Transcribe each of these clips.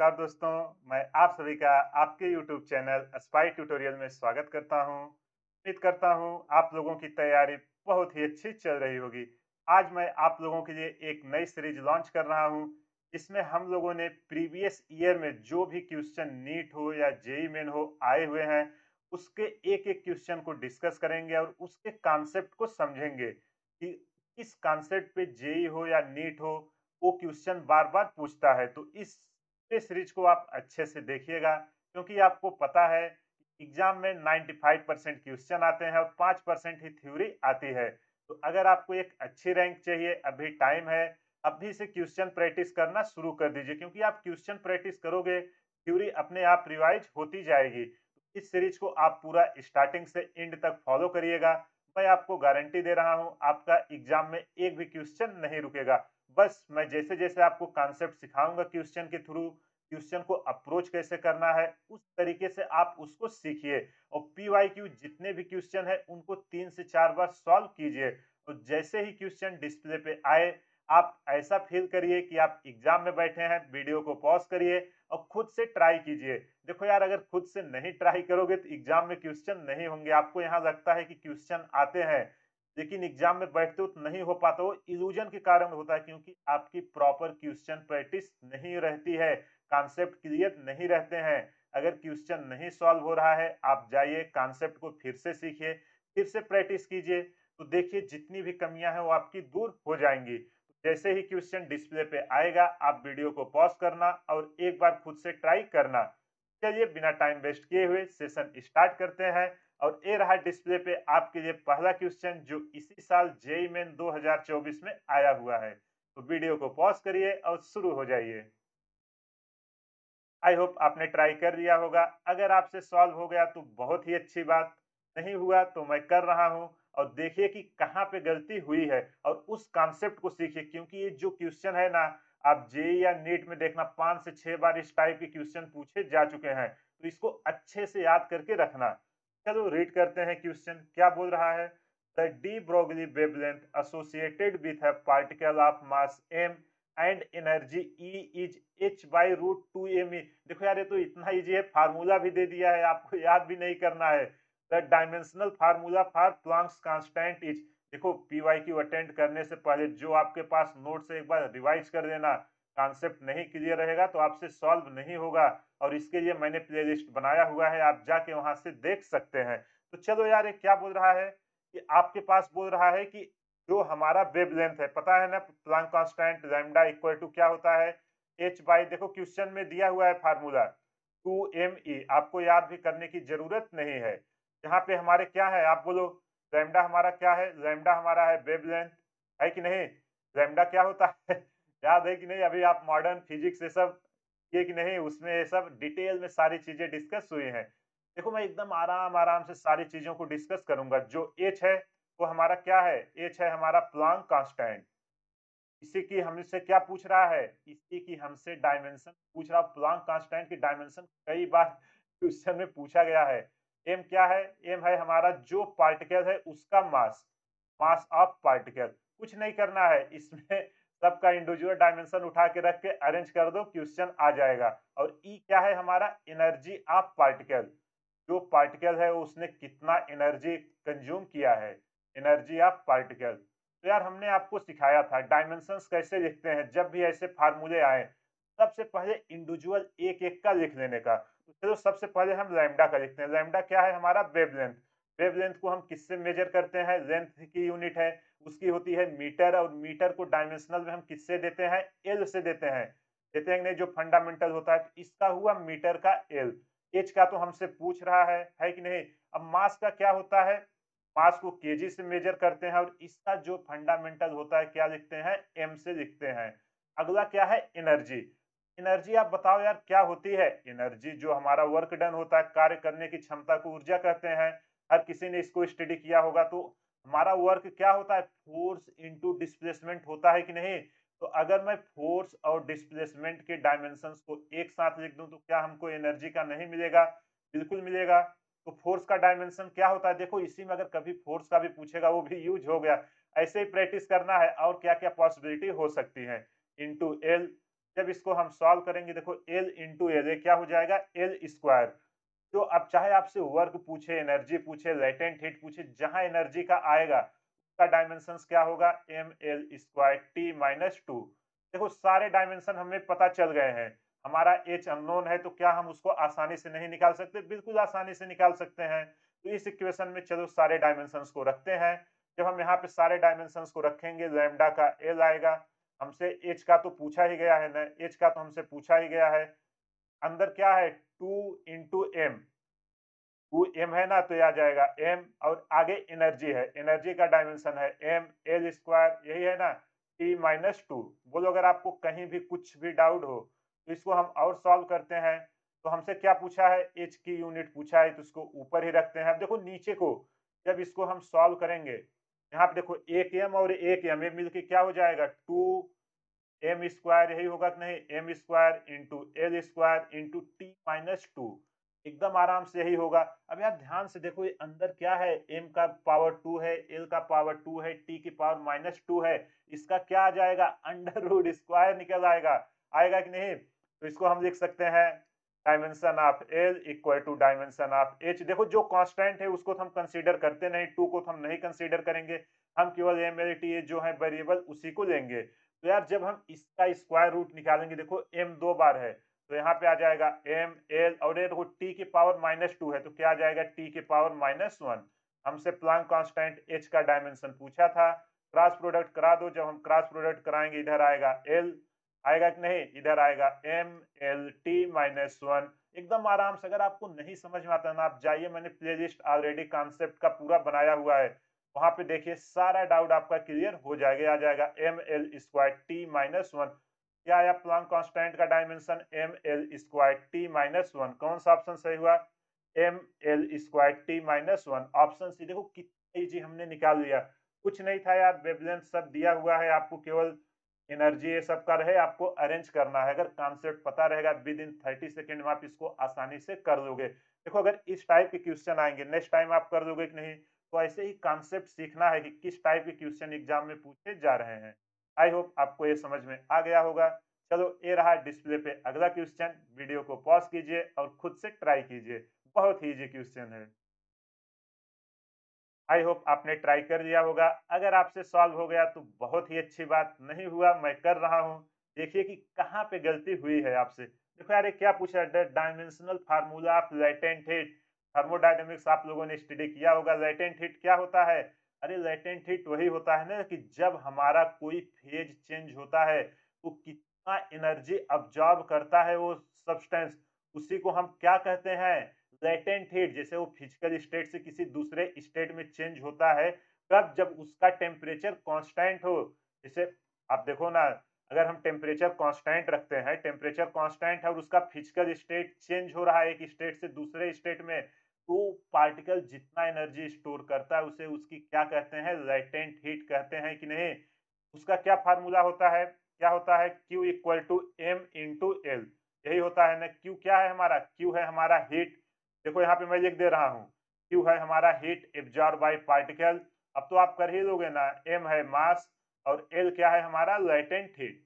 नमस्कार दोस्तों, मैं आप सभी का आपके YouTube चैनल स्पाई ट्यूटोरियल में स्वागत करता हूं। उम्मीद करता हूं आप लोगों की तैयारी बहुत ही अच्छी चल रही होगी। आज मैं आप लोगों के लिए एक नई सीरीज लॉन्च कर रहा हूं, जिसमें हम लोगों ने प्रीवियस ईयर में जो भी क्वेश्चन नीट हो या जेई मेन हो आए हुए हैं, उसके एक-एक क्वेश्चन को डिस्कस करेंगे और उसके कॉन्सेप्ट को समझेंगे कि किस कॉन्सेप्ट पे जेई हो या नीट हो वो क्वेश्चन बार-बार पूछता है। तो इस सीरीज को आप अच्छे से देखिएगा, क्योंकि आपको पता है एग्जाम में 95% क्वेश्चन आते हैं और 5% ही थ्योरी आती है। तो अगर आपको एक अच्छी रैंक चाहिए, अभी टाइम है, अभी से क्वेश्चन प्रैक्टिस करना शुरू कर दीजिए, क्योंकि आप क्वेश्चन प्रैक्टिस करोगे, थ्योरी अपने आप रिवाइज होती जाएगी। इस सीरीज को आप पूरा स्टार्टिंग से एंड तक फॉलो करिएगा। मैं आपको गारंटी दे रहा हूँ, आपका एग्जाम में एक भी क्वेश्चन नहीं रुकेगा। बस मैं जैसे-जैसे आपको कॉन्सेप्ट सिखाऊंगा क्वेश्चन के थ्रू, क्वेश्चन को अप्रोच कैसे करना है, उस तरीके से आप उसको सीखिए और पीवाईक्यू जितने भी क्वेश्चन है उनको 3 से 4 बार सॉल्व कीजिए। और जैसे ही क्वेश्चन डिस्प्ले पे आए, आप ऐसा फील करिए कि आप एग्जाम में बैठे हैं, वीडियो को पॉज करिए और खुद से ट्राई कीजिए। देखो यार, अगर खुद से नहीं ट्राई करोगे तो एग्जाम में क्वेश्चन नहीं होंगे। आपको यहाँ लगता है कि क्वेश्चन आते हैं, लेकिन एग्जाम में बैठते हो तो नहीं हो पाता। वो इल्यूजन के कारण होता है, क्योंकि आपकी प्रॉपर क्वेश्चन प्रैक्टिस नहीं रहती है, कॉन्सेप्ट क्लियर नहीं रहते हैं। अगर क्वेश्चन नहीं सॉल्व हो रहा है, आप जाइए कॉन्सेप्ट को फिर से सीखिए, फिर से प्रैक्टिस कीजिए, तो देखिए जितनी भी कमियां हैं वो आपकी दूर हो जाएंगी। जैसे ही क्वेश्चन डिस्प्ले पे आएगा, आप वीडियो को पॉज करना और एक बार खुद से ट्राई करना। चलिए बिना टाइम वेस्ट किए हुए सेशन स्टार्ट करते हैं। और ये रहा डिस्प्ले पे आपके लिए पहला क्वेश्चन, जो इसी साल जेईई मेन 2024 में आया हुआ है। तो वीडियो को पॉज करिए और शुरू हो जाइए। आई होप आपने ट्राई कर लिया होगा। अगर आपसे सॉल्व हो गया तो बहुत ही अच्छी बात, नहीं हुआ तो मैं कर रहा हूं। और देखिए कि कहाँ पे गलती हुई है और उस कॉन्सेप्ट को सीखिए, क्योंकि ये जो क्वेश्चन है ना, आप जेईई या नीट में देखना 5 से 6 बार इस टाइप के क्वेश्चन पूछे जा चुके हैं, तो इसको अच्छे से याद करके रखना। चलो रीड करते हैं क्वेश्चन क्या बोल रहा है। The de Broglie wavelength associated with a particle of mass m and energy E is h by root two M E. देखो यार, ये तो इतना इजी है, फार्मूला भी दे दिया है, आपको याद भी नहीं करना है। The dimensional formula for Planck's constant is. देखो पीवाईक्यू अटेंड करने से पहले जो आपके पास नोट से एक बार रिवाइज कर देना। कॉन्सेप्ट नहीं क्लियर रहेगा तो आपसे सॉल्व नहीं होगा, और इसके लिए मैंने प्लेलिस्ट बनाया हुआ है, आप जाके वहां से देख सकते हैं। तो चलो यार, ये क्या बोल रहा है कि आपके पास बोल रहा है कि जो हमारा वेवलेंथ है, पता है ना Planck constant lambda equal to क्या होता है, h बाई, देखो क्वेश्चन में दिया हुआ है फार्मूला 2me, आपको याद भी करने की जरूरत नहीं है। यहाँ पे हमारे क्या है, आप बोलो। लैम्डा हमारा क्या है, लैम्डा हमारा है वेवलेंथ, है कि नहीं। लैम्डा क्या होता है याद है कि नहीं, अभी आप मॉडर्न फिजिक्स ये सब ये कि नहीं, उसमें ये सब डिटेल में सारी चीजें डिस्कस हुई हैं। देखो मैं एकदम आराम आराम से सारी चीजों को डिस्कस करूंगा। जो एच है वो हमारा क्या है, एच है हमारा प्लैंक कांस्टेंट। इसी की हमसे क्या पूछ रहा है, इसी की हमसे डायमेंशन पूछ रहा। प्लैंक कांस्टेंट की डायमेंशन कई बार क्वेश्चन में पूछा गया है। एम क्या है, एम है हमारा जो पार्टिकल है उसका मास, मास ऑफ पार्टिकल। कुछ नहीं करना है इसमें, सबका इंडिविजुअल डायमेंशन उठा के रख के अरेंज कर दो, क्वेश्चन आ जाएगा। और ई क्या है हमारा, एनर्जी ऑफ पार्टिकल, जो पार्टिकल है उसने कितना एनर्जी कंज्यूम किया है, एनर्जी ऑफ पार्टिकल। तो यार हमने आपको सिखाया था डायमेंशंस कैसे लिखते हैं, जब भी ऐसे फार्मूले आए सबसे पहले इंडिविजुअल एक एक का लिख लेने का। तो चलो सबसे पहले हम लैम्डा का लिखते हैं। लैम्डा क्या है हमारा, वेवलेंथ। वेवलेंथ को हम किससे मेजर करते हैं, लेंथ की यूनिट है उसकी होती है मीटर, और मीटर को डायमेंशनल में हम किससे देते हैं, एल से देते हैं नहीं, जो फंडामेंटल होता है। तो इसका हुआ मीटर का एल। एच का तो हमसे पूछ रहा है कि नहीं। अब मास का क्या होता है, मास को केजी से मेजर करते हैं, और इसका जो फंडामेंटल होता है क्या लिखते हैं, एम से लिखते हैं। अगला क्या है, एनर्जी। एनर्जी आप बताओ यार क्या होती है। एनर्जी जो हमारा वर्क डन होता है, कार्य करने की क्षमता को ऊर्जा कहते हैं। हर किसी ने इसको स्टडी किया होगा। तो हमारा वर्क क्या होता है, फोर्स इनटू डिस्प्लेसमेंट होता है कि नहीं। तो अगर मैं फोर्स और डिस्प्लेसमेंट के डायमेंशंस को एक साथ लिख दूं तो क्या हमको एनर्जी का नहीं मिलेगा, बिल्कुल मिलेगा। तो फोर्स का डायमेंशन क्या होता है, देखो इसी में अगर कभी फोर्स का भी पूछेगा वो भी यूज हो गया। ऐसे ही प्रैक्टिस करना है, और क्या क्या पॉसिबिलिटी हो सकती है, इंटू एल। जब इसको हम सॉल्व करेंगे, देखो L इंटू एल, ये क्या हो जाएगा, एल स्क्वायर। तो अब चाहे आपसे वर्क पूछे, एनर्जी पूछे, लेटेंट हीट पूछे, जहां एनर्जी का आएगा उसका डायमेंशंस क्या होगा, M L square T minus two. देखो सारे डायमेंशन हमें पता चल गए हैं। हमारा एच अननोन है, तो क्या हम उसको आसानी से नहीं निकाल सकते, बिल्कुल आसानी से निकाल सकते हैं। तो इस इक्वेशन में चलो सारे डायमेंशंस को रखते हैं। जब हम यहाँ पे सारे डायमेंशंस को रखेंगे, लैम्डा का एल आएगा, हमसे एच का तो पूछा ही गया है ना, एच का तो हमसे पूछा ही गया है। अंदर क्या है, two into M, two M है ना, तो ये आ जाएगा एम, और आगे एनर्जी है, एनर्जी का डायमेंशन है एम एल स्क्वायर, यही है ना, टी माइनस टू। बोलो अगर आपको कहीं भी कुछ भी डाउट हो तो इसको हम और सॉल्व करते हैं। तो हमसे क्या पूछा है, एच की यूनिट पूछा है, तो इसको ऊपर ही रखते हैं। अब देखो नीचे को जब इसको हम सॉल्व करेंगे, यहाँ पे देखो एक एम और एक एम, ये मिलके क्या हो जाएगा, टू एम स्क्वायर, यही होगा कि नहीं, M square into L square into T minus two, एकदम आराम से यही होगा। अब यार ध्यान से देखो, ये अंदर क्या है, एम का पावर टू है, एल का पावर टू है, टी की पावर माइनस टू है, इसका क्या आ जाएगा, अंडर रूट स्क्वायर निकल आएगा, आएगा कि नहीं। तो इसको हम लिख सकते हैं dimension of L equal to dimension of H. देखो जो कांस्टेंट है उसको तो हम कंसीडर करते नहीं, टू को तो हम नहीं कंसीडर करेंगे, हम केवल एम एल टी जो है वेरिएबल उसी को लेंगे। तो यार जब हम इसका स्क्वायर रूट निकालेंगे, देखो m दो बार है, तो यहाँ पे आ जाएगा m l, और ये देखो t की पावर माइनस टू है, तो क्या आ जाएगा, t की पावर माइनस वन। हमसे प्लैंक कांस्टेंट h का डायमेंशन पूछा था, क्रॉस प्रोडक्ट करा दो, जब हम क्रॉस प्रोडक्ट कराएंगे इधर आएगा l, आएगा कि नहीं, इधर आएगा m l t minus one. एकदम आराम से। अगर आपको नहीं समझ में आता ना, आप जाइए, मैंने प्लेलिस्ट ऑलरेडी कॉन्सेप्ट का पूरा बनाया हुआ है, वहां पे देखिए सारा डाउट आपका क्लियर हो जाएगा। आ जाएगा M L square T minus one, क्या आया, प्लैंक कांस्टेंट का dimension M L square T minus one. कौन सा ऑप्शन सही हुआ, M L square T minus one, option C. देखो कितना इजी हमने निकाल लिया, कुछ नहीं था यार, वेवलेंथ सब दिया हुआ है, आपको केवल एनर्जी ये सब का रहे, आपको अरेंज करना है। अगर कॉन्सेप्ट पता रहेगा, विद इन 30 सेकेंड में आप इसको आसानी से कर लोगे। देखो अगर इस टाइप के क्वेश्चन आएंगे, नेक्स्ट टाइम आप कर दोगे कि नहीं। तो ऐसे ही कॉन्सेप्ट सीखना है कि किस टाइप के क्वेश्चन एग्जाम में पूछे जा रहे हैं। आई होप आपको ये समझ में आ गया होगा। चलो ये रहा डिस्प्ले पे अगला क्वेश्चन, वीडियो को पॉज कीजिए और खुद से ट्राई कीजिए, बहुत ही इजी क्वेश्चन है। आई होप आपने ट्राई कर लिया होगा। अगर आपसे सॉल्व हो गया तो बहुत ही अच्छी बात, नहीं हुआ मैं कर रहा हूँ, देखिए कि कहाँ पे गलती हुई है आपसे। देखो यार ये क्या पूछा है, dimensional formula of latent heat. Thermodynamics आप लोगों ने स्टडी किया होगा, लेटेंट हीट क्या होता है। अरे लेटेंट हीट वही होता है ना, कि जब हमारा कोई फेज चेंज होता है तो कितना एनर्जी अब्जॉर्ब करता है वो सब्सटेंस, उसी को हम क्या कहते हैं, लेटेंट हीट। जैसे वो फिजिकल स्टेट से किसी दूसरे स्टेट में चेंज होता है, कब, जब उसका टेम्परेचर कांस्टेंट हो। जैसे आप देखो ना, अगर हम टेम्परेचर कांस्टेंट रखते हैं, टेम्परेचर कांस्टेंट है और उसका फिजिकल स्टेट चेंज हो रहा है एक स्टेट से दूसरे स्टेट में, तो पार्टिकल जितना एनर्जी स्टोर करता है उसे उसकी क्या कहते हैं, लेटेंट हीट कहते हैं कि नहीं। उसका क्या फार्मूला होता है, क्या होता है, Q equal to M into L, यही होता है ना। Q क्या है हमारा, Q है हमारा हीट। देखो यहाँ पे मैं लिख दे रहा हूँ, Q है हमारा हीट एब्जॉर्ब बाय पार्टिकल। अब तो आप कर ही लोगे ना, M है मास, और L क्या है हमारा, लेटेंट हीट।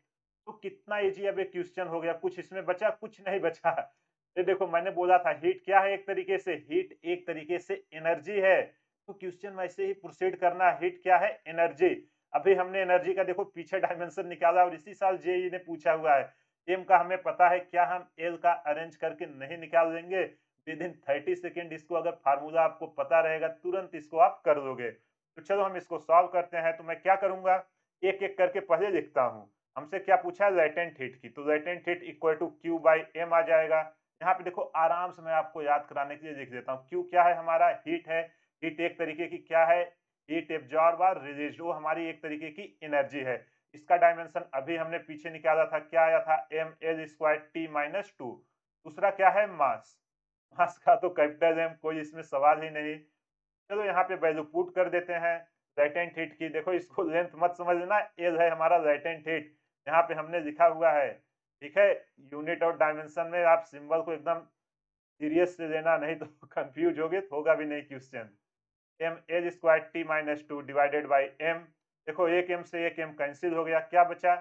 तो कितना इजी अब ये क्वेश्चन हो गया, कुछ इसमें बचा, कुछ नहीं बचा। ये देखो मैंने बोला था हीट क्या है, एक तरीके से हीट एक तरीके से एनर्जी है। तो क्वेश्चन वैसे ही प्रोसीड करना, हीट क्या है, एनर्जी। अभी हमने एनर्जी का देखो पीछे डायमेंशन निकाला, और इसी साल जेई ने पूछा हुआ है। एम का हमें पता है, क्या हम एल का अरेंज करके नहीं निकाल लेंगे। विद इन 30 सेकेंड इसको अगर फार्मूला आपको पता रहेगा, तुरंत इसको आप कर दोगे। तो चलो हम इसको सॉल्व करते हैं। तो मैं क्या करूंगा, एक एक करके पहले लिखता हूँ। हमसे क्या पूछा है, लेटेंट हीट की, तो latent heat equal to Q by M आ जाएगा। यहाँ पे देखो आराम से मैं आपको याद कराने के लिए लिख देता हूँ। क्यू क्या है हमारा, हीट है। हीट एक तरीके की क्या है, हीट एब्जॉर्ब और रिलीज, वो हमारी एक तरीके की एनर्जी है। इसका डायमेंशन अभी हमने पीछे निकाला था, क्या आया था, M L square T minus two. दूसरा क्या है, मास। मास का तो कैपिटल एम, कोई इसमें सवाल ही नहीं। चलो यहाँ पे वैल्यू पुट कर देते हैं लेटेंट हीट की। देखो इसको लेंथ मत समझ लेना, एल है हमारा लेटेंट हीट, यहाँ पे हमने लिखा हुआ है, ठीक है। यूनिट और डायमेंशन में आप सिंबल को एकदम सीरियस से लेना, नहीं तो कंफ्यूज होगे तो होगा भी नहीं question. M L square T minus two divided by M. देखो एक एम से एक एम कैंसिल हो गया, क्या बचा,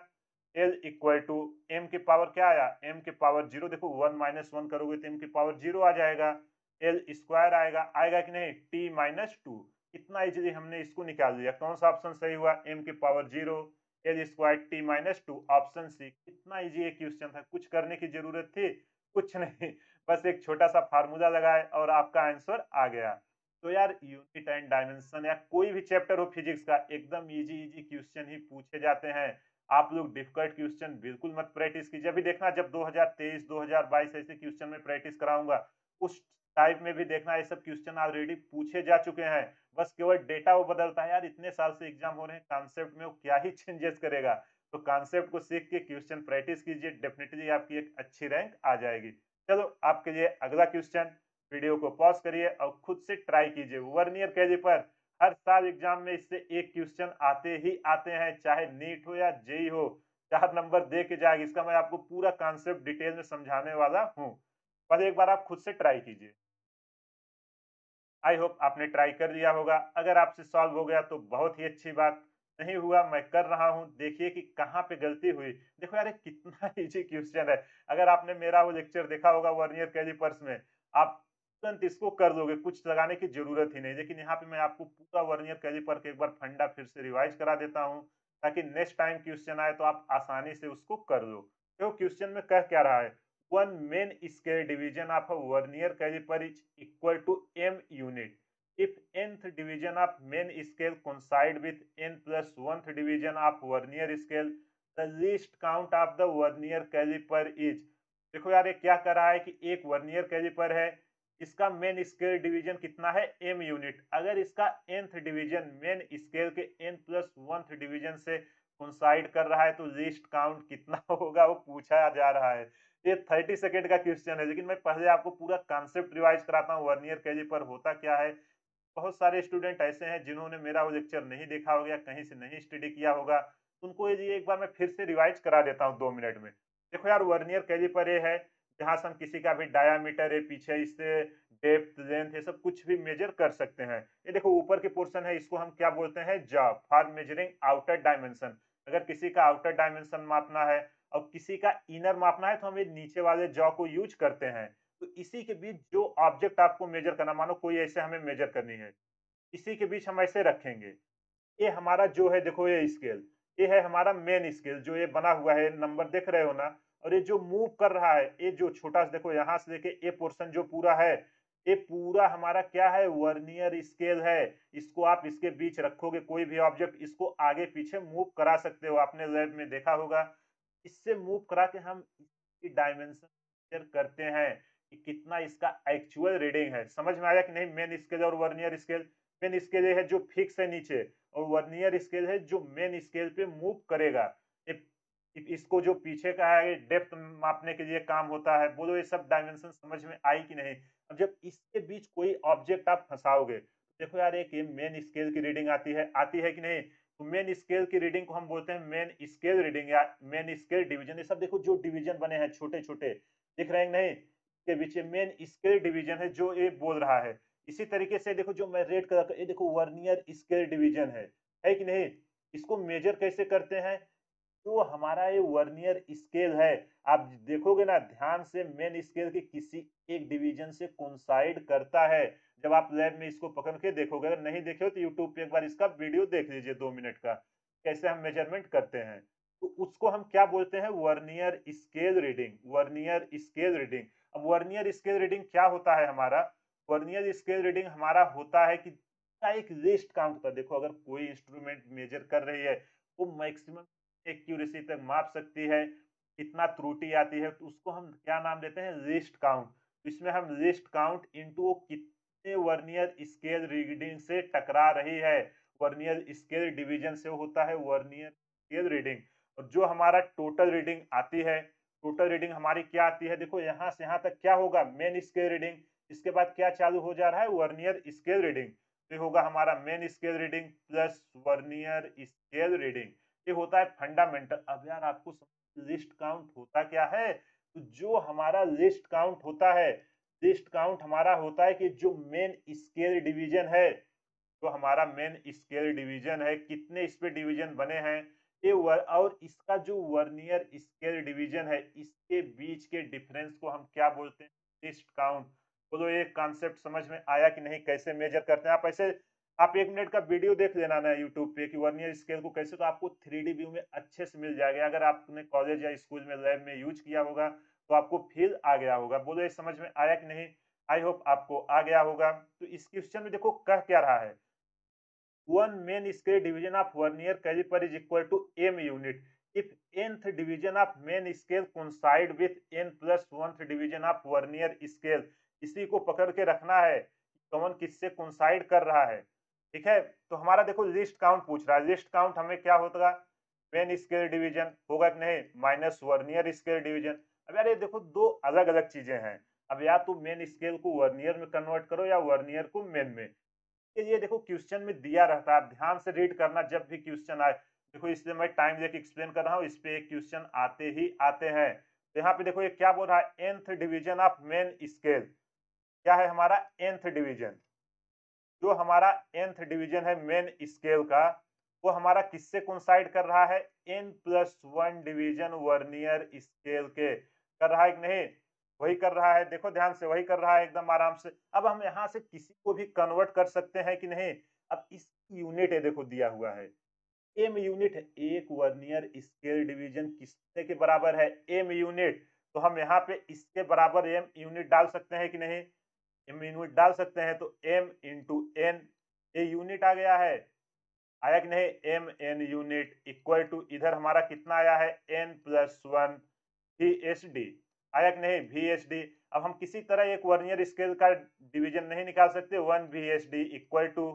एल इक्वल टू एम के पावर क्या आया, एम के पावर 0, देखो 1 माइनस 1 करोगे तो एम के पावर 0 आ जाएगा, एल स्क्वायर आएगा, आएगा कि नहीं, टी माइनस 2। इतना इजीली हमने इसको निकाल दिया। कौन सा ऑप्शन सही हुआ, एम के power 0 L square T minus 2, option C. कितना इजी ये क्वेश्चन था, कुछ करने की जरूरत थी कुछ नहीं, बस एक छोटा सा फार्मूला लगाए और आपका आंसर आ गया। तो यार यूनिट एंड डायमेंशन या कोई भी चैप्टर हो फिजिक्स का, एकदम इजी इजी क्वेश्चन ही पूछे जाते हैं। आप लोग डिफिकल्ट क्वेश्चन बिल्कुल मत प्रैक्टिस कीजिए। अभी देखना जब 2023 2022 ऐसे क्वेश्चन में प्रैक्टिस कराऊंगा, उस टाइप में भी देखना ये सब क्वेश्चन ऑलरेडी पूछे जा चुके हैं, बस केवल डेटा वो बदलता है। यार इतने साल से एग्जाम हो रहे हैं, कॉन्सेप्ट में वो क्या ही चेंजेस करेगा। तो कॉन्सेप्ट को सीख के क्वेश्चन प्रैक्टिस कीजिए, डेफिनेटली आपकी एक अच्छी रैंक आ जाएगी। चलो आपके लिए अगला क्वेश्चन, वीडियो को पॉज करिए और खुद से ट्राई कीजिए। वर्नियर कैलिपर हर साल एग्जाम में इससे एक क्वेश्चन आते ही आते हैं, चाहे नीट हो या जेई हो, 4 नंबर दे के जाएगी। इसका मैं आपको पूरा कॉन्सेप्ट डिटेल में समझाने वाला हूँ, पर एक बार आप खुद से ट्राई कीजिए। आई होप आपने ट्राई कर लिया होगा। अगर आपसे सॉल्व हो गया तो बहुत ही अच्छी बात, नहीं हुआ मैं कर रहा हूँ, देखिए कि कहाँ पे गलती हुई। देखो यार कितना इजी क्वेश्चन है। अगर आपने मेरा वो लेक्चर देखा होगा वर्नियर कैलिपर्स में, आप तुरंत इसको कर दोगे, कुछ लगाने की जरूरत ही नहीं। लेकिन यहाँ पे मैं आपको पूरा वर्नियर कैलिपर के एक बार फंडा फिर से रिवाइज करा देता हूँ, ताकि नेक्स्ट टाइम क्वेश्चन आए तो आप आसानी से उसको कर लो। तो क्वेश्चन में कह क्या रहा है, one main scale division of a vernier caliper is equal to m unit if nth division of main scale coincide with n plus 1th division of vernier scale, the least count of the vernier caliper is। देखो यार ये क्या कर रहा है कि एक vernier caliper है, इसका मेन स्केल डिवीजन कितना है, m यूनिट। अगर इसका nth डिवीजन मेन स्केल के n प्लस 1th डिवीजन से कोइंसाइड कर रहा है तो लीस्ट काउंट कितना होगा वो पूछा जा रहा है। ये 30 सेकंड का क्वेश्चन है, लेकिन मैं पहले आपको पूरा कॉन्सेप्ट रिवाइज कराता हूँ वर्नियर कैलिपर होता क्या है। बहुत सारे स्टूडेंट ऐसे हैं जिन्होंने मेरा वो लेक्चर नहीं देखा होगा, कहीं से नहीं स्टडी किया होगा, उनको ये एक बार मैं फिर से रिवाइज करा देता हूँ 2 मिनट में। देखो यार वर्नियर कैलिपर ये है जहां से हम किसी का भी डायामीटर है, पीछे इससे डेप्थ लेंथ ये सब कुछ भी मेजर कर सकते हैं। ये देखो ऊपर के पोर्शन है, इसको हम क्या बोलते हैं, jaw, for measuring outer dimension. अगर किसी का आउटर डायमेंशन मापना है और किसी का इनर मापना है तो हम ये नीचे वाले जॉ को यूज करते हैं। तो इसी के बीच जो ऑब्जेक्ट आपको मेजर करना, मानो कोई ऐसे हमें मेजर करनी है, इसी के बीच हम ऐसे रखेंगे। ये हमारा जो है, देखो ये स्केल, ये है हमारा मेन स्केल जो ये बना हुआ है, नंबर देख रहे हो ना। और ये जो मूव कर रहा है, ये जो छोटा सा देखो यहाँ से लेके ये पोर्शन जो पूरा है, ये पूरा हमारा क्या है, वर्नियर स्केल है। इसको आप इसके बीच रखोगे कोई भी ऑब्जेक्ट, इसको आगे पीछे मूव करा सकते हो, आपने लैब में देखा होगा। इससे मूव करा के हम इसकी डायमेंशन मेजर करते हैं कि कितना इसका एक्चुअल रीडिंग है। समझ में आया कि नहीं, मेन स्केल और वर्नियर स्केल। मेन स्केल है जो फिक्स है नीचे, और वर्नियर स्केल है जो मेन स्केल पे मूव करेगा। इसको जो पीछे का है डेप्थ मापने के लिए काम होता है। बोलो ये सब डायमेंशन समझ में आई कि नहीं। अब जब इसके बीच कोई ऑब्जेक्ट आप फंसाओगे, देखो यार एक ये मेन स्केल की रीडिंग आती है कि नहीं। तो मेन स्केल की रीडिंग को हम बोलते हैं मेन स्केल रीडिंग या मेन स्केल डिवीजन। ये सब देखो जो डिवीजन बने हैं छोटे छोटे, दिख रहे हैं नहीं, के बीच मेन स्केल डिवीजन है जो ये बोल रहा है। इसी तरीके से देखो जो मैं रेड कलर का, ये देखो वर्नियर स्केल डिवीजन है कि नहीं। इसको मेजर कैसे करते हैं, जो हमारा ये वर्नियर स्केल है, आप देखोगे ना ध्यान से, मेन स्केल के किसी एक डिवीजन से कोइंसाइड करता है। जब आप लैब में इसको पकड़ के देखोगे, अगर नहीं देखे हो तो यूट्यूब पे एक बार इसका वीडियो देख लीजिए 2 मिनट का, कैसे हम मेजरमेंट करते हैं। तो उसको हम क्या बोलते हैं, vernier scale reading, vernier scale reading. अब वर्नियर स्केल रीडिंग क्या होता है हमारा, वर्नियर स्केल रीडिंग हमारा होता है कि का एक लिस्ट काउंट का। देखो अगर कोई इंस्ट्रूमेंट मेजर कर रही है, वो मैक्सिमम एक्यूरेसी तक माप सकती है, कितना त्रुटि आती है, तो उसको हम क्या नाम देते हैं, लिस्ट काउंट। इसमें हम लिस्ट काउंट इनटू कितने वर्नियर स्केल रीडिंग से टकरा रही है, वर्नियर स्केल डिवीजन से होता है वर्नियर स्केल रीडिंग। और जो हमारा टोटल रीडिंग आती है, टोटल रीडिंग हमारी क्या आती है, देखो यहाँ से यहाँ तक क्या होगा, मेन स्केल रीडिंग, इसके बाद क्या चालू हो जा रहा है, वर्नियर स्केल रीडिंग। तो होगा हमारा main scale reading plus vernier scale reading, ये होता है फंडामेंटल। अब यार आपको लिस्ट काउंट होता क्या है, तो जो हमारा लिस्ट काउंट होता है, लिस्ट काउंट हमारा होता है कि जो मेन स्केल डिवीजन है, तो हमारा मेन स्केल डिवीजन है, कितने इस पे डिवीजन बने हैं, और इसका जो वर्नियर स्केल डिवीजन है, इसके बीच के डिफरेंस को हम क्या बोलते हैं? Least count. बोलो ये कॉन्सेप्ट समझ में आया कि नहीं? कैसे मेजर करते हैं? आप 1 मिनट का वीडियो देख लेना ना यूट्यूब पे कि वर्नियर स्केल को कैसे, तो आपको 3D व्यू में अच्छे से मिल जाएगा। अगर आपने कॉलेज या स्कूल में लैब में यूज किया होगा तो आपको फील आ गया होगा। बोलो ये समझ में आया कि नहीं? आई होप आपको आ गया होगा। तो इस क्वेश्चन में देखो कह क्या रहा है, one main scale division of vernier caliper is equal to m unit if nth division of main scale coincide with n plus 1th division of vernier scale। इसी को पकड़ के रखना है कौन किससे कोइंसाइड कर रहा है। ठीक है, तो हमारा देखो लिस्ट काउंट पूछ रहा है। लिस्ट काउंट हमें क्या होगा? मेन स्केल डिवीजन होगा कि नहीं, माइनस वर्नियर स्केल डिवीजन। अब यार ये देखो दो अलग अलग चीजें हैं। अब या तो मेन स्केल को वर्नियर में कन्वर्ट करो या वर्नियर को मेन में। ये देखो क्वेश्चन में दिया रहता है, आप ध्यान से रीड करना जब भी क्वेश्चन आए। देखो इसलिए मैं टाइम लेके एक्सप्लेन कर रहा हूँ, इस पे एक क्वेश्चन आते ही आते हैं। तो यहाँ पे देखो ये क्या बोल रहा है, nth division of main scale. क्या है हमारा nth डिवीजन? जो हमारा nth डिवीजन है मेन स्केल का, वो हमारा किससे कोइंसाइड कर रहा है? n+1 डिवीजन वर्नियर स्केल के। कर रहा है कि नहीं? वही कर रहा है, देखो ध्यान से, वही कर रहा है एकदम आराम से। अब हम यहाँ से किसी को भी कन्वर्ट कर सकते हैं कि नहीं? अब इस यूनिट है, देखो दिया हुआ है एम यूनिट है। एक वर्नियर स्केल डिवीजन किसके के बराबर है? M unit. तो हम यहाँ पे इसके बराबर एम यूनिट डाल सकते हैं कि नहीं? एम यूनिट डाल सकते हैं, तो एम इंटू एन, ये यूनिट आ गया है। आया कि नहीं? M N unit equal to, इधर हमारा कितना आया है? n+1 VHD। आया कि नहीं? VHD। अब हम किसी तरह एक वर्नियर स्केल का डिवीजन नहीं निकाल सकते। 1 VHD equal to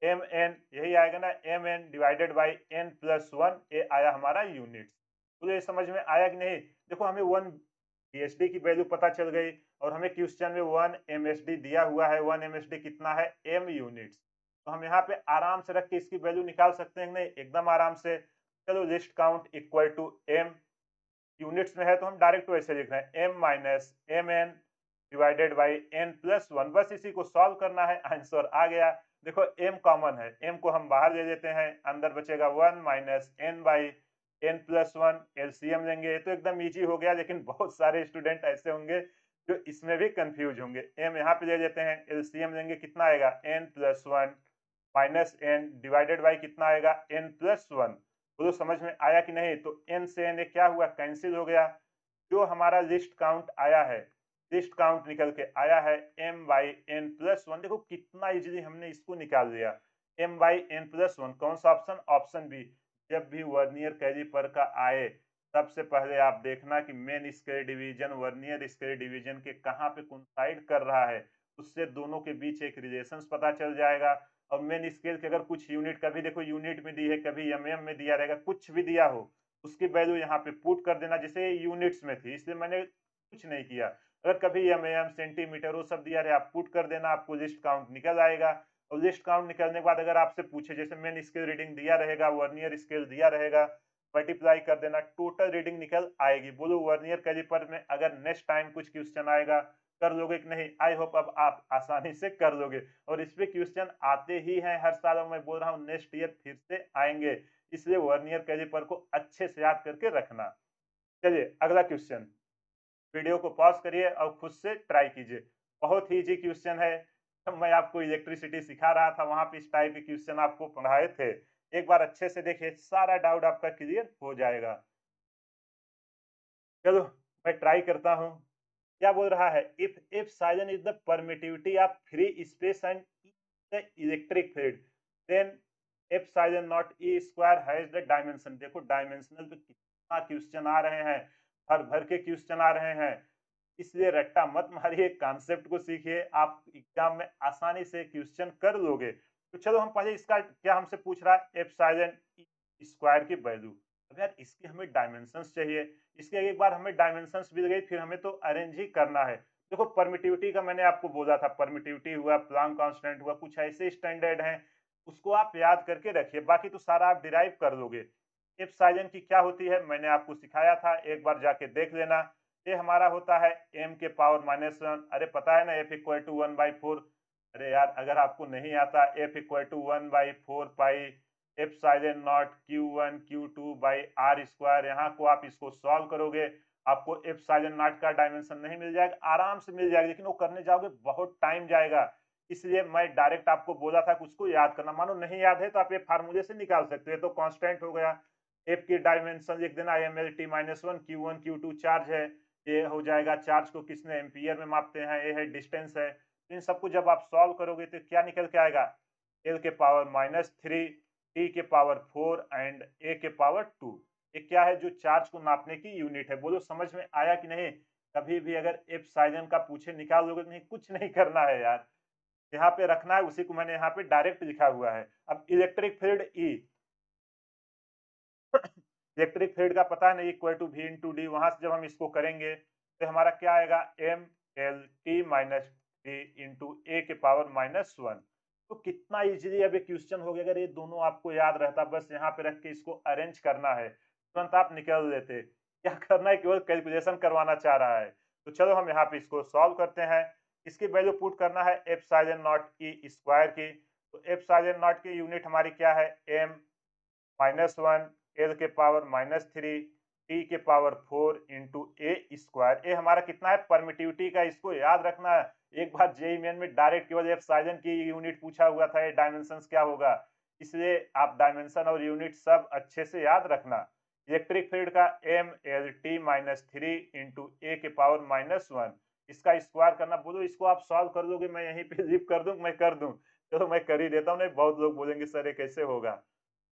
M N, यही आएगा ना, M N divided by n+1, ये आया हमारा यूनिट। तो ये समझ में आया कि नहीं? देखो हमें 1 VHD की वैल्यू पता चल गई और हमें क्वेश्चन में 1 MSD दिया हुआ है। 1 MSD कितना है? m units. तो हम यहाँ पे आराम से रख के इसकी वैल्यू निकाल सकते हैं नहीं? एकदम आराम से। चलो list count equal to m, units में है तो हम डायरेक्ट वैसे लिख रहे हैं m minus M N divided by n+1। बस इसी को सॉल्व करना है, आंसर आ गया। देखो m कॉमन है, m को हम बाहर ले लेते हैं, अंदर बचेगा 1 minus n by n+1। LCM लेंगे तो एकदम इजी हो गया, लेकिन बहुत सारे स्टूडेंट ऐसे होंगे जो इसमें भी कंफ्यूज होंगे। m यहाँ पे ले लेते हैं, एलसीएम लेंगे, कितना आएगा? n+1 minus n divided by कितना आएगा? n+1। बोलो समझ में आया कि नहीं? तो n से n क्या हुआ? कैंसिल हो गया। जो हमारा लिस्ट काउंट आया है, लिस्ट काउंट निकल के आया है m/n+1। देखो कितना इजीली हमने इसको निकाल लिया, m/n+1। कौन सा ऑप्शन? Option B. जब भी वर्नियर कैलिपर का आए सबसे पहले आप देखना कि main scale division vernier scale division के कहाँ पे कोइंसाइड कर रहा है, उससे दोनों के बीच एक रिलेशंस पता चल जाएगा। और मेन स्केल के अगर कुछ यूनिट, कभी देखो यूनिट में दी है, कभी एमएम में दिया रहेगा, कुछ भी दिया हो उसकी वैल्यू यहाँ पे पुट कर देना। जैसे यूनिट्स में थी इसलिए मैंने कुछ नहीं किया। अगर कभी एमएम सेंटीमीटर वो सब दिया रहे, आप पुट कर देना, आपको लिस्ट काउंट निकल आएगा। और लिस्ट काउंट निकलने के बाद अगर आपसे पूछे, जैसे मेन स्केल रीडिंग दिया रहेगा, वर्नियर स्केल दिया रहेगा, मल्टीप्लाई कर देना, टोटल रीडिंग निकल आएगी। बोलो वर्नियर कैलिपर में अगर नेक्स्ट टाइम कुछ क्वेश्चन आएगा कर लोगे कि नहीं? आई होप अब आप आसानी से कर लोगे। और इस पे क्वेश्चन आते ही हैं हर साल, और मैं बोल रहा हूँ नेक्स्ट ईयर फिर से आएंगे, इसलिए वर्नियर कैलिपर को अच्छे से याद करके रखना। चलिए अगला क्वेश्चन, वीडियो को पॉज करिए और खुद से ट्राई कीजिए। बहुत ही इजी क्वेश्चन है। मैं आपको इलेक्ट्रिसिटी सिखा रहा था, वहां पे इस टाइप के क्वेश्चन आपको पढ़ाए थे। एक बार अच्छे से देखिए, सारा डाउट आपका क्लियर हो जाएगा। चलो मैं ट्राई करता हूँ। क्या बोल रहा है? If epsilon is the permittivity of free space and the electric field, then epsilon not E square has the dimension. देखो डायमेंशनल पे कितना क्वेश्चन आ रहे हैं, भर भर के क्वेश्चन आ रहे हैं, इसलिए रट्टा मत मारिए, कॉन्सेप्ट को सीखिए, आप एग्जाम में आसानी से क्वेश्चन कर लोगे। तो चलो हम पहले इसका क्या हमसे पूछ रहा है, एप्सिलॉन स्क्वायर की वैल्यू। अब यार इसकी हमें डायमेंशंस चाहिए, इसके एक बार हमें डायमेंशंस मिल गई, फिर हमें तो अरेंज ही करना है। देखो परमिटिविटी का मैंने आपको बोला था, परमिटिविटी हुआ, प्लांक कांस्टेंट हुआ, कुछ ऐसे स्टैंडर्ड हैं, उसको आप याद करके रखिए, बाकी तो सारा आप डिराइव कर लोगे। एप्सिलॉन की क्या होती है मैंने आपको सिखाया था, एक बार जाके देख लेना। ये हमारा होता है m के पावर -1। अरे पता है ना F इक्वल टू 1/4। अरे यार अगर आपको नहीं आता, F equal to 1/4 pi epsilon naught Q1 Q2 by R square. यहाँ को आप इसको सॉल्व करोगे, आपको एप्सिलॉन नॉट का डायमेंशन नहीं मिल जाएगा, आराम से मिल जाएगा, लेकिन वो करने जाओगे बहुत टाइम जाएगा। इसलिए मैं डायरेक्ट आपको बोला था कि उसको याद करना, मानो नहीं याद है तो आप ये फार्मूले से निकाल सकते हो। तो कांस्टेंट हो गया, एफ की डायमेंशन लिख देना mlt-1 Q1 Q2 चार्ज है, ये हो जाएगा। चार्ज को किसने एम्पियर में मापते हैं, ये है डिस्टेंस है। इन सबको जब आप सॉल्व करोगे तो क्या निकल के आएगा, एल के पावर -3, टी के पावर 4 एंड ए के पावर 2। ये क्या है, जो चार्ज को नापने की यूनिट है। बोलो समझ में आया कि नहीं। कभी भी अगर एप्सिलॉन का पूछे निकाल लोगे नहीं, कुछ नहीं करना है यार, यहाँ पे रखना है, उसी को मैंने यहाँ पे डायरेक्ट लिखा हुआ है। अब electric field E, electric field का पता है ना, equal to V into D. वहां से जब हम इसको करेंगे तो हमारा क्या आएगा, M L T minus D into A के पावर -1। तो कितना इजीली अब ये क्वेश्चन हो गया। अगर ये दोनों आपको याद रहता, बस यहाँ पे रख के इसको अरेंज करना है, तुरंत आप निकल लेते। क्या करना है, केवल कैलकुलेशन करवाना चाह रहा है। तो चलो हम यहाँ पे इसको सॉल्व करते हैं। इसकी वैल्यू पुट करना है एप्सिलॉन नॉट ई स्क्वायर की। तो एप्सिलॉन नॉट की यूनिट हमारी क्या है, एम -1 एल के पावर -3 टी के पावर 4 इंटू ए स्क्वायर। ए हमारा कितना है, परमिटिविटी का, इसको याद रखना है। एक बार जेईई मेन में डायरेक्ट केवल एप्सिलॉन की यूनिट पूछा हुआ था, ये डायमेंशंस क्या होगा, इसलिए आप डायमेंशन और यूनिट सब अच्छे से याद रखना। इलेक्ट्रिक फील्ड का M L T -3 into A के पावर -1, इसका स्क्वायर करना। बोलो इसको आप सॉल्व कर दोगे, मैं यहीं पे लिप कर दूं, मैं कर दूं। चलो मैं कर ही देता हूँ, नहीं बहुत लोग बोलेंगे सर ये कैसे होगा।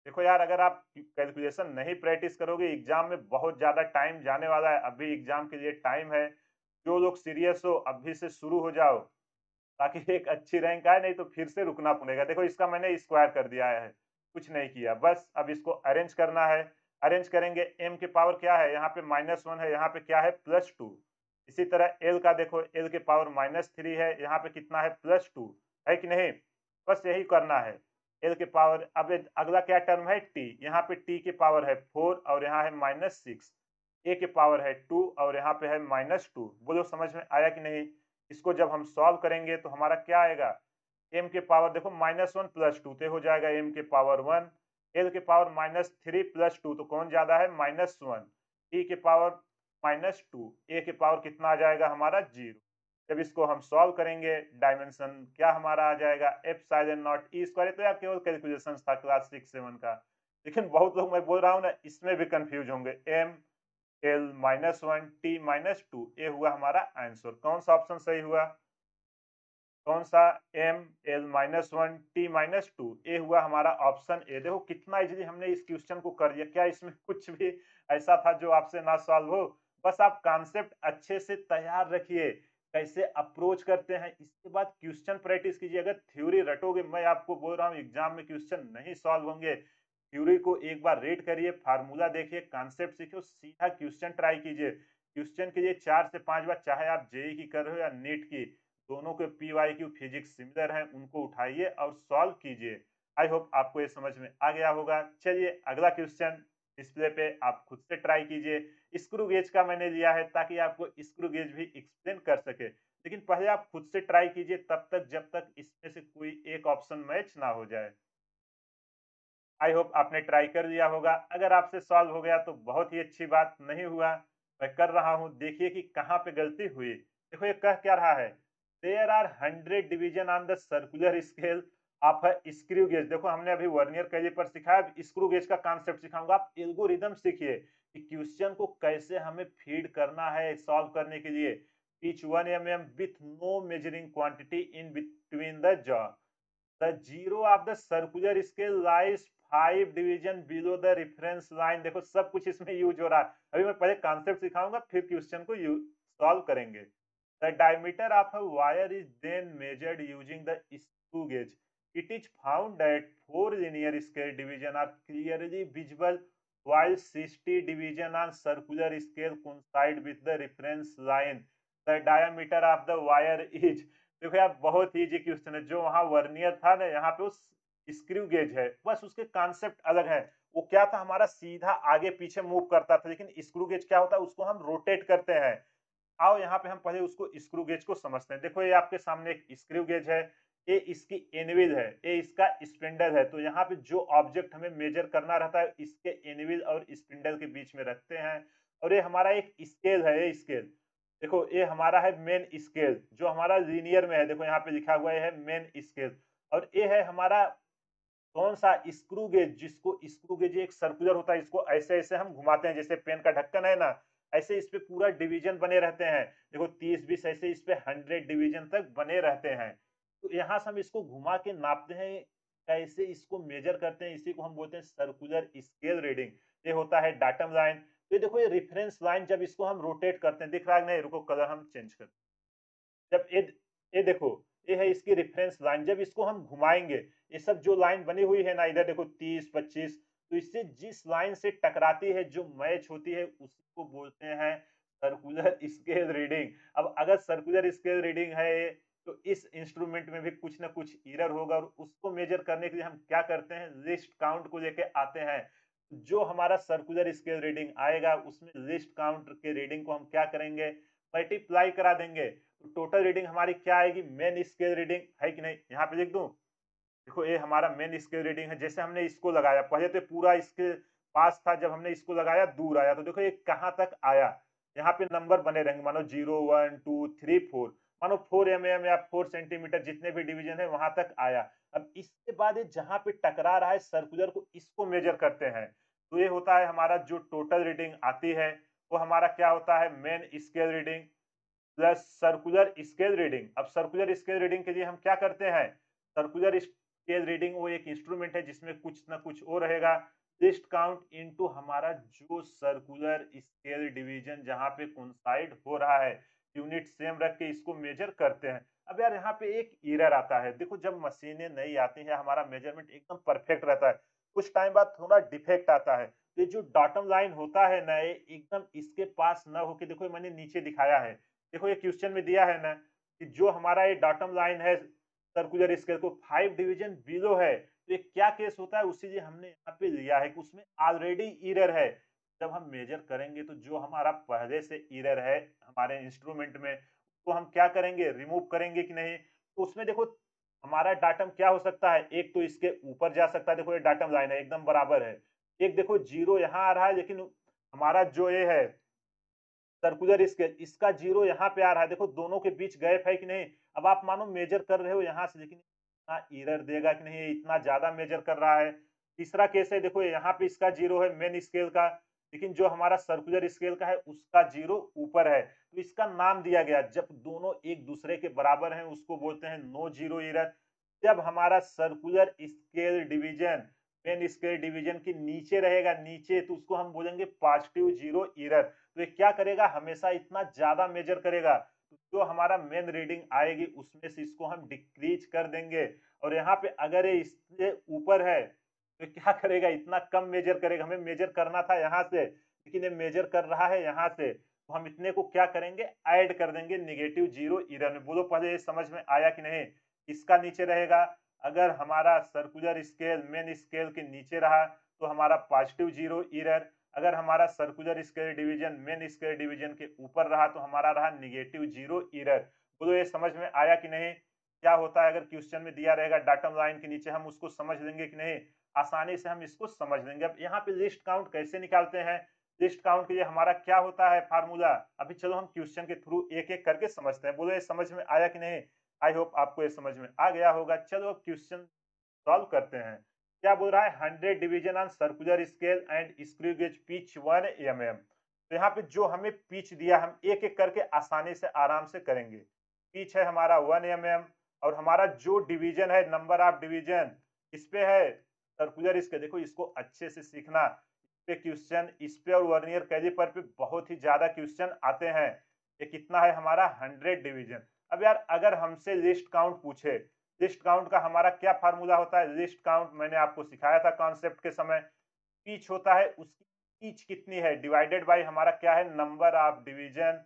देखो यार, अगर आप कैलकुलेशन नहीं प्रैक्टिस करोगे, एग्जाम में बहुत ज्यादा टाइम जाने वाला है। अभी एग्जाम के लिए टाइम है, जो लोग सीरियस हो अभी से शुरू हो जाओ, ताकि एक अच्छी रैंक आए, नहीं तो फिर से रुकना पड़ेगा। देखो इसका मैंने स्क्वायर कर दिया है, कुछ नहीं किया, बस अब इसको अरेंज करना है। अरेंज करेंगे, m के पावर क्या है, यहाँ पे -1 है, यहाँ पे क्या है +2। इसी तरह l का देखो, l के पावर -3 है, यहाँ पे कितना है +2, है कि नहीं। बस यही करना है, l के पावर। अब अगला क्या टर्म है, t, यहाँ पे t के पावर है 4 और यहाँ है -6, a के पावर है 2 और यहाँ पे है -2। बोलो समझ में आया कि नहीं। इसको जब हम सॉल्व करेंगे तो हमारा क्या आएगा, m के पावर देखो -1 +2 तो हो जाएगा m के पावर 1, l के पावर -3 +2 तो कौन ज्यादा है, -1, t के पावर -2, a के पावर कितना आ जाएगा हमारा 0। जब इसको हम सॉल्व करेंगे, डायमेंशन क्या हमारा आ जाएगा, एप्सिलॉन नॉट ई स्क्वायर। तो यार केवल कैलकुलेशन था क्लास 6-7 का, लेकिन बहुत लोग, मैं बोल रहा हूँ ना, इसमें भी कंफ्यूज होंगे। एम एल -1 टी -2, ये हुआ हमारा आंसर। कौन सा ऑप्शन सही हुआ, कौन सा, एम एल -1 टी -2, ये हुआ हमारा ऑप्शन ए। देखो कितना इजीली हमने इस क्वेश्चन को कर दिया। क्या इसमें कुछ भी ऐसा था जो आपसे ना सॉल्व हो। बस आप कॉन्सेप्ट अच्छे से तैयार रखिए, कैसे अप्रोच करते हैं, इसके बाद क्वेश्चन प्रैक्टिस कीजिए। अगर थ्योरी रटोगे, मैं आपको बोल रहा हूँ एग्जाम में क्वेश्चन नहीं सॉल्व होंगे। थ्योरी को एक बार रीड करिए, फार्मूला देखिए, कॉन्सेप्ट सीखिए, सीधा क्वेश्चन ट्राई कीजिए। क्वेश्चन कीजिए 4 से 5 बार, चाहे आप जेई की कर रहे हो या नीट की, दोनों के पीवाईक्यू फिजिक्स सिमिलर हैं, उनको उठाइए और सॉल्व कीजिए। आई होप आपको ये समझ में आ गया होगा। चलिए अगला क्वेश्चन डिस्प्ले पे आप खुद से ट्राई कीजिए। स्क्रू गेज का मैंने लिया है ताकि आपको स्क्रू गेज भी एक्सप्लेन कर सके, लेकिन पहले आप खुद से ट्राई कीजिए तब तक, जब तक इसमें से कोई एक ऑप्शन मैच ना हो जाए। आई होप आपने ट्राई कर लिया होगा। अगर आपसे सॉल्व हो गया तो बहुत ही अच्छी बात, नहीं हुआ मैं कर रहा हूं, देखिए कि कहां पे गलती हुई। देखो ये कह क्या रहा है, there are 100 division on the circular scale of a screw gauge. देखो हमने अभी वर्नियर कैलिपर सिखाया, अब स्क्रू गेज का कॉन्सेप्ट सिखाऊंगा। आप एल्गोरिदम सीखिए कि क्वेश्चन को कैसे हमें फीड करना है सॉल्व करने के लिए। Pitch 1 mm with no measuring quantity in between the jaw, the zero of the circular scale lies 5 division below the reference line. देखो सब कुछ इसमें यूज हो रहा है। अभी मैं पहले कॉन्सेप्ट सिखाऊंगा, फिर क्वेश्चन को सॉल्व करेंगे। The diameter of a wire is then measured using the screw gauge. It is found that 4 linear scale division are clearly visible while 60 division on circular scale coincide with the reference line. The diameter of the wire is, देखो यार बहुत ही easy question है। जो वहां vernier था ना, यहाँ पे उस स्क्रू गेज है, बस उसके कॉन्सेप्ट अलग है। वो क्या था, हमारा सीधा आगे पीछे मूव करता था, लेकिन स्क्रू गेज क्या होता है, उसको हम रोटेट करते हैं। आओ यहाँ पे हम पहले उसको स्क्रू गेज को समझते हैं। देखो ये आपके सामने एक स्क्रू गेज है, ए इसकी एनविल है, ए इसका स्पिंडल है। तो यहाँ पे जो ऑब्जेक्ट हमें मेजर करना रहता है इसके एनविल और स्पिंडल के बीच में रखते हैं। और ये हमारा एक स्केल है, ये स्केल देखो ये हमारा है मेन स्केल जो हमारा लीनियर में है। देखो यहाँ पे लिखा हुआ है मेन स्केल। और ये है हमारा कौन सा स्क्रू गेज, जिसको स्क्रू गेज एक सर्कुलर होता है, इसको ऐसे ऐसे हम घुमाते हैं जैसे पेन का ढक्कन है ना, ऐसे इस पे पूरा डिवीजन बने रहते हैं। देखो 30-20 ऐसे इस पे 100 डिवीजन तक बने रहते हैं। तो यहाँ से हम इसको घुमा के नापते हैं, कैसे इसको मेजर करते हैं, इसी को हम बोलते हैं सर्कुलर स्केल रीडिंग। ये होता है डाटम लाइन। तो ये देखो ये रेफरेंस लाइन जब इसको हम रोटेट करते हैं, दिख रहा है नहीं, रुको कलर हम चेंज करते हैं। जब ये देखो ये है इसकी रेफरेंस लाइन, जब इसको हम घुमाएंगे ये सब जो लाइन बनी हुई है ना, इधर देखो 30-25, तो इससे जिस लाइन से टकराती है जो मैच होती है उसी को बोलते हैं सर्कुलर स्केल रीडिंग। अब अगर सर्कुलर स्केल रीडिंग है तो इस इंस्ट्रूमेंट में भी कुछ ना कुछ एरर होगा, और उसको मेजर करने के लिए हम क्या करते हैं, लिस्ट काउंट को लेके आते हैं। जो हमारा सर्कुलर स्केल रीडिंग आएगा उसमें लिस्ट काउंट के रीडिंग को हम क्या करेंगे, मल्टीप्लाई करा देंगे। तो टोटल रीडिंग हमारी क्या आएगी, मेन स्केल रीडिंग है कि नहीं, यहाँ पे लिख दूं। देखो ये हमारा मेन स्केल रीडिंग है। जैसे हमने इसको लगाया, पहले तो पूरा इसके पास था, जब हमने इसको लगाया दूर आया, तो देखो ये कहाँ तक आया। यहाँ पे नंबर बने रहेंगे, मानो 0 1 2 3 4, मानो 4 mm या 4 सेंटीमीटर जितने भी डिवीजन है वहां तक आया। अब इसके बाद ये जहां पे टकरा रहा है सर्कुलर को, इसको मेजर करते हैं। तो ये होता है हमारा जो टोटल रीडिंग आती है वो हमारा क्या होता है, main scale reading plus circular scale reading. अब सर्कुलर स्केल रीडिंग के लिए हम क्या करते हैं, सर्कुलर स्केल रीडिंग वो एक इंस्ट्रूमेंट है जिसमें कुछ ना कुछ और रहेगा, लिस्ट काउंट इनटू हमारा जो सर्कुलर स्केल डिवीजन जहां पे कोइंसाइड हो रहा है, यूनिट सेम रख के इसको मेजर करते हैं। अब यार यहाँ पे एक एरर आता है, देखो जब मशीनें नई आती है हमारा मेजरमेंट एकदम परफेक्ट रहता है, कुछ टाइम बाद थोड़ा डिफेक्ट आता है। तो ये जो डॉटम लाइन होता है ना, ये एकदम इसके पास ना होके, देखो मैंने नीचे दिखाया है, देखो ये क्वेश्चन में दिया है ना कि जो हमारा ये डाटम लाइन है सर्कुलर स्केल को 5 डिवीजन बिलो है, तो ये क्या केस होता है, उसी लिए हमने यहाँ पे लिया है कि उसमें ऑलरेडी एरर है। जब हम मेजर करेंगे तो जो हमारा पहले से एरर है हमारे इंस्ट्रूमेंट में, तो हम क्या करेंगे, रिमूव करेंगे कि नहीं। तो उसमें देखो हमारा डाटम क्या हो सकता है, एक तो इसके ऊपर जा सकता है, देखो ये डाटम लाइन है एकदम बराबर है। एक देखो 0 यहाँ आ रहा है, लेकिन हमारा जो ये है सर्कुलर स्केल, इसका 0 यहाँ पे आ रहा है, देखो दोनों के बीच गैप है कि नहीं। अब आप मानो मेजर कर रहे हो यहाँ से, लेकिन इतना एरर देगा कि नहीं, ये इतना ज्यादा मेजर कर रहा है। तीसरा केस है, देखो यहाँ पे इसका 0 है मेन स्केल का, लेकिन जो हमारा सर्कुलर स्केल का है उसका 0 ऊपर है। तो इसका नाम दिया गया, जब दोनों एक दूसरे के बराबर हैं उसको बोलते हैं नो जीरो एरर। जब हमारा circular scale division main scale division के नीचे रहेगा, नीचे, तो उसको हम बोलेंगे पॉजिटिव जीरो एरर। तो ये क्या करेगा, हमेशा इतना ज्यादा मेजर करेगा, तो जो हमारा मेन रीडिंग आएगी उसमें से इसको हम डिक्रीज कर देंगे। और यहाँ पे अगर ये इससे ऊपर है तो क्या करेगा, इतना कम मेजर करेगा, हमें मेजर करना था यहाँ से लेकिन ये मेजर कर रहा है यहाँ से, तो हम इतने को क्या करेंगे, ऐड कर देंगे नेगेटिव जीरो एरर में। बोलो पहले ये समझ में आया कि नहीं। इसका नीचे रहेगा, अगर हमारा सर्कुलर स्केल मेन स्केल के नीचे रहा तो हमारा पॉजिटिव जीरो एरर, अगर हमारा circular scale division main scale division के ऊपर रहा तो हमारा रहा निगेटिव जीरो एरर। बोलो ये समझ में आया कि नहीं। क्या होता है अगर क्वेश्चन में दिया रहेगा डाटम लाइन के नीचे, हम उसको समझ लेंगे कि नहीं, आसानी से हम इसको समझ लेंगे। अब यहाँ पे लिस्ट काउंट कैसे निकालते हैं, लिस्ट काउंट के लिए हमारा क्या होता है फार्मूला, अभी चलो हम क्वेश्चन के थ्रू एक एक करके समझते हैं। बोलो ये समझ में आया कि नहीं। आई होप आपको ये समझ में आ गया होगा। चलो अब क्वेश्चन सॉल्व करते हैं। क्या बोल रहा है, 100 division on circular scale and screw gauge pitch 1 mm। तो यहाँ पे जो हमें पिच दिया हम एक एक करके आसानी से आराम से करेंगे। पिच है हमारा 1 mm, और हमारा जो डिवीजन है नंबर ऑफ डिवीजन इस पे है सर्कुलर स्केल, देखो इसको अच्छे से सीखना, इस पे क्वेश्चन, इस पे और वर्नियर कैलिपर पे बहुत ही ज्यादा क्वेश्चन आते हैं। ये कितना है हमारा 100 डिवीजन। अब यार अगर हमसे लिस्ट काउंट पूछे, लिस्ट काउंट का हमारा क्या फार्मूला होता है, लिस्ट काउंट मैंने आपको सिखाया था कॉन्सेप्ट के समय। पीच होता है, उसकी पीच कितनी है डिवाइडेड बाय हमारा क्या है, number of division.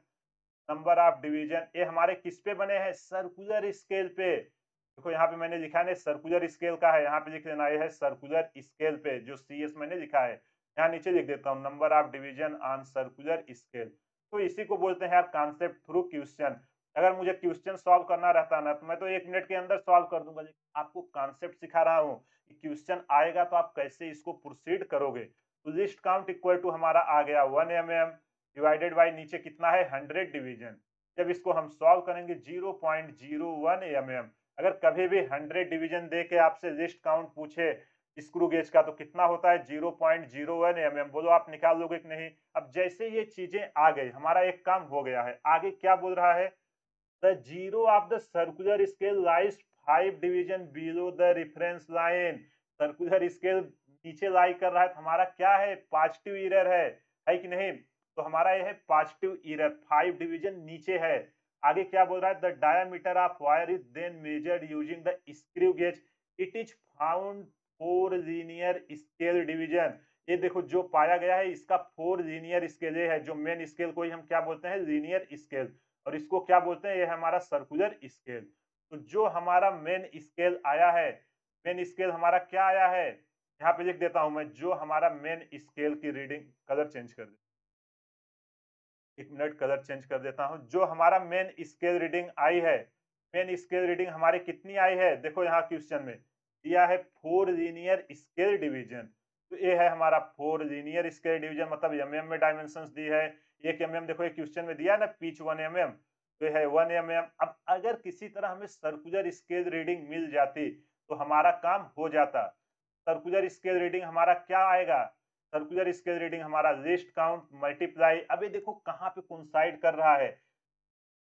Number of division ये हमारे किस पे बने हैं, सर्कुलर स्केल पे। देखो यहाँ पे मैंने लिखा है सर्कुलर स्केल का है, यहाँ पे लिख लेना ये है सर्कुलर स्केल पे, जो CS मैंने लिखा है यहाँ नीचे लिख देता हूँ, number of division on circular scale. तो इसी को बोलते हैं यार कॉन्सेप्ट थ्रू क्वेश्चन। अगर मुझे क्वेश्चन सॉल्व करना रहता ना तो मैं तो 1 मिनट के अंदर सॉल्व कर दूंगा, लेकिन आपको कॉन्सेप्ट सिखा रहा हूँ कि क्वेश्चन आएगा तो आप कैसे इसको प्रोसीड करोगे। तो लिस्ट काउंट इक्वल टू हमारा आ गया 1 mm डिवाइडेड बाई नीचे कितना है 100 डिवीजन। जब इसको हम सॉल्व करेंगे 0.01 mm, अगर कभी भी 100 डिवीजन दे के आपसे लिस्ट काउंट पूछे स्क्रू गेज का तो कितना होता है 0.01 mm, बोलो आप निकाल लोगे कि नहीं। अब जैसे ये चीजें आ गई हमारा एक काम हो गया है। आगे क्या बोल रहा है, the zero of the circular scale lies 5 division below the reference line। Circular scale नीचे लाई कर रहा है तो हमारा क्या है पॉजिटिव एरर है कि नहीं। तो हमारा यह है पॉजिटिव एरर 5 डिवीजन नीचे है। आगे क्या बोल रहा है, the diameter of wire is then measured using the screw gauge, it is found 4 linear scale division. ये देखो जो पाया गया है इसका 4 लीनियर स्केल है, जो मेन स्केल को ही हम क्या बोलते हैं लीनियर स्केल, और इसको क्या बोलते हैं ये है हमारा सर्कुलर स्केल। तो जो हमारा मेन स्केल आया है, मेन स्केल हमारा क्या आया है, यहाँ पे लिख देता हूं मैं, जो हमारा मेन स्केल की रीडिंग, कलर चेंज कर दे, 1 मिनट कलर चेंज कर देता हूं। जो हमारा मेन स्केल रीडिंग आई है, मेन स्केल रीडिंग हमारी कितनी आई है, देखो यहाँ क्वेश्चन में दिया है 4 लीनियर स्केल डिवीजन। तो ये है हमारा 4 लीनियर स्केल डिवीजन, मतलब एमएम में डायमेंशंस दी है। 1 एमएम देखो ये क्वेश्चन में दिया है ना, पिच 1 एमएम, तो है 1 एमएम। अब अगर किसी तरह हमें सर्कुलर स्केल रीडिंग मिल जाती तो हमारा काम हो जाता। सर्कुलर स्केल रीडिंग हमारा क्या आएगा, सर्कुलर स्केल रीडिंग हमारा लिस्ट काउंट मल्टीप्लाई, अभी देखो कहाँ पे कोइंसाइड कर रहा है,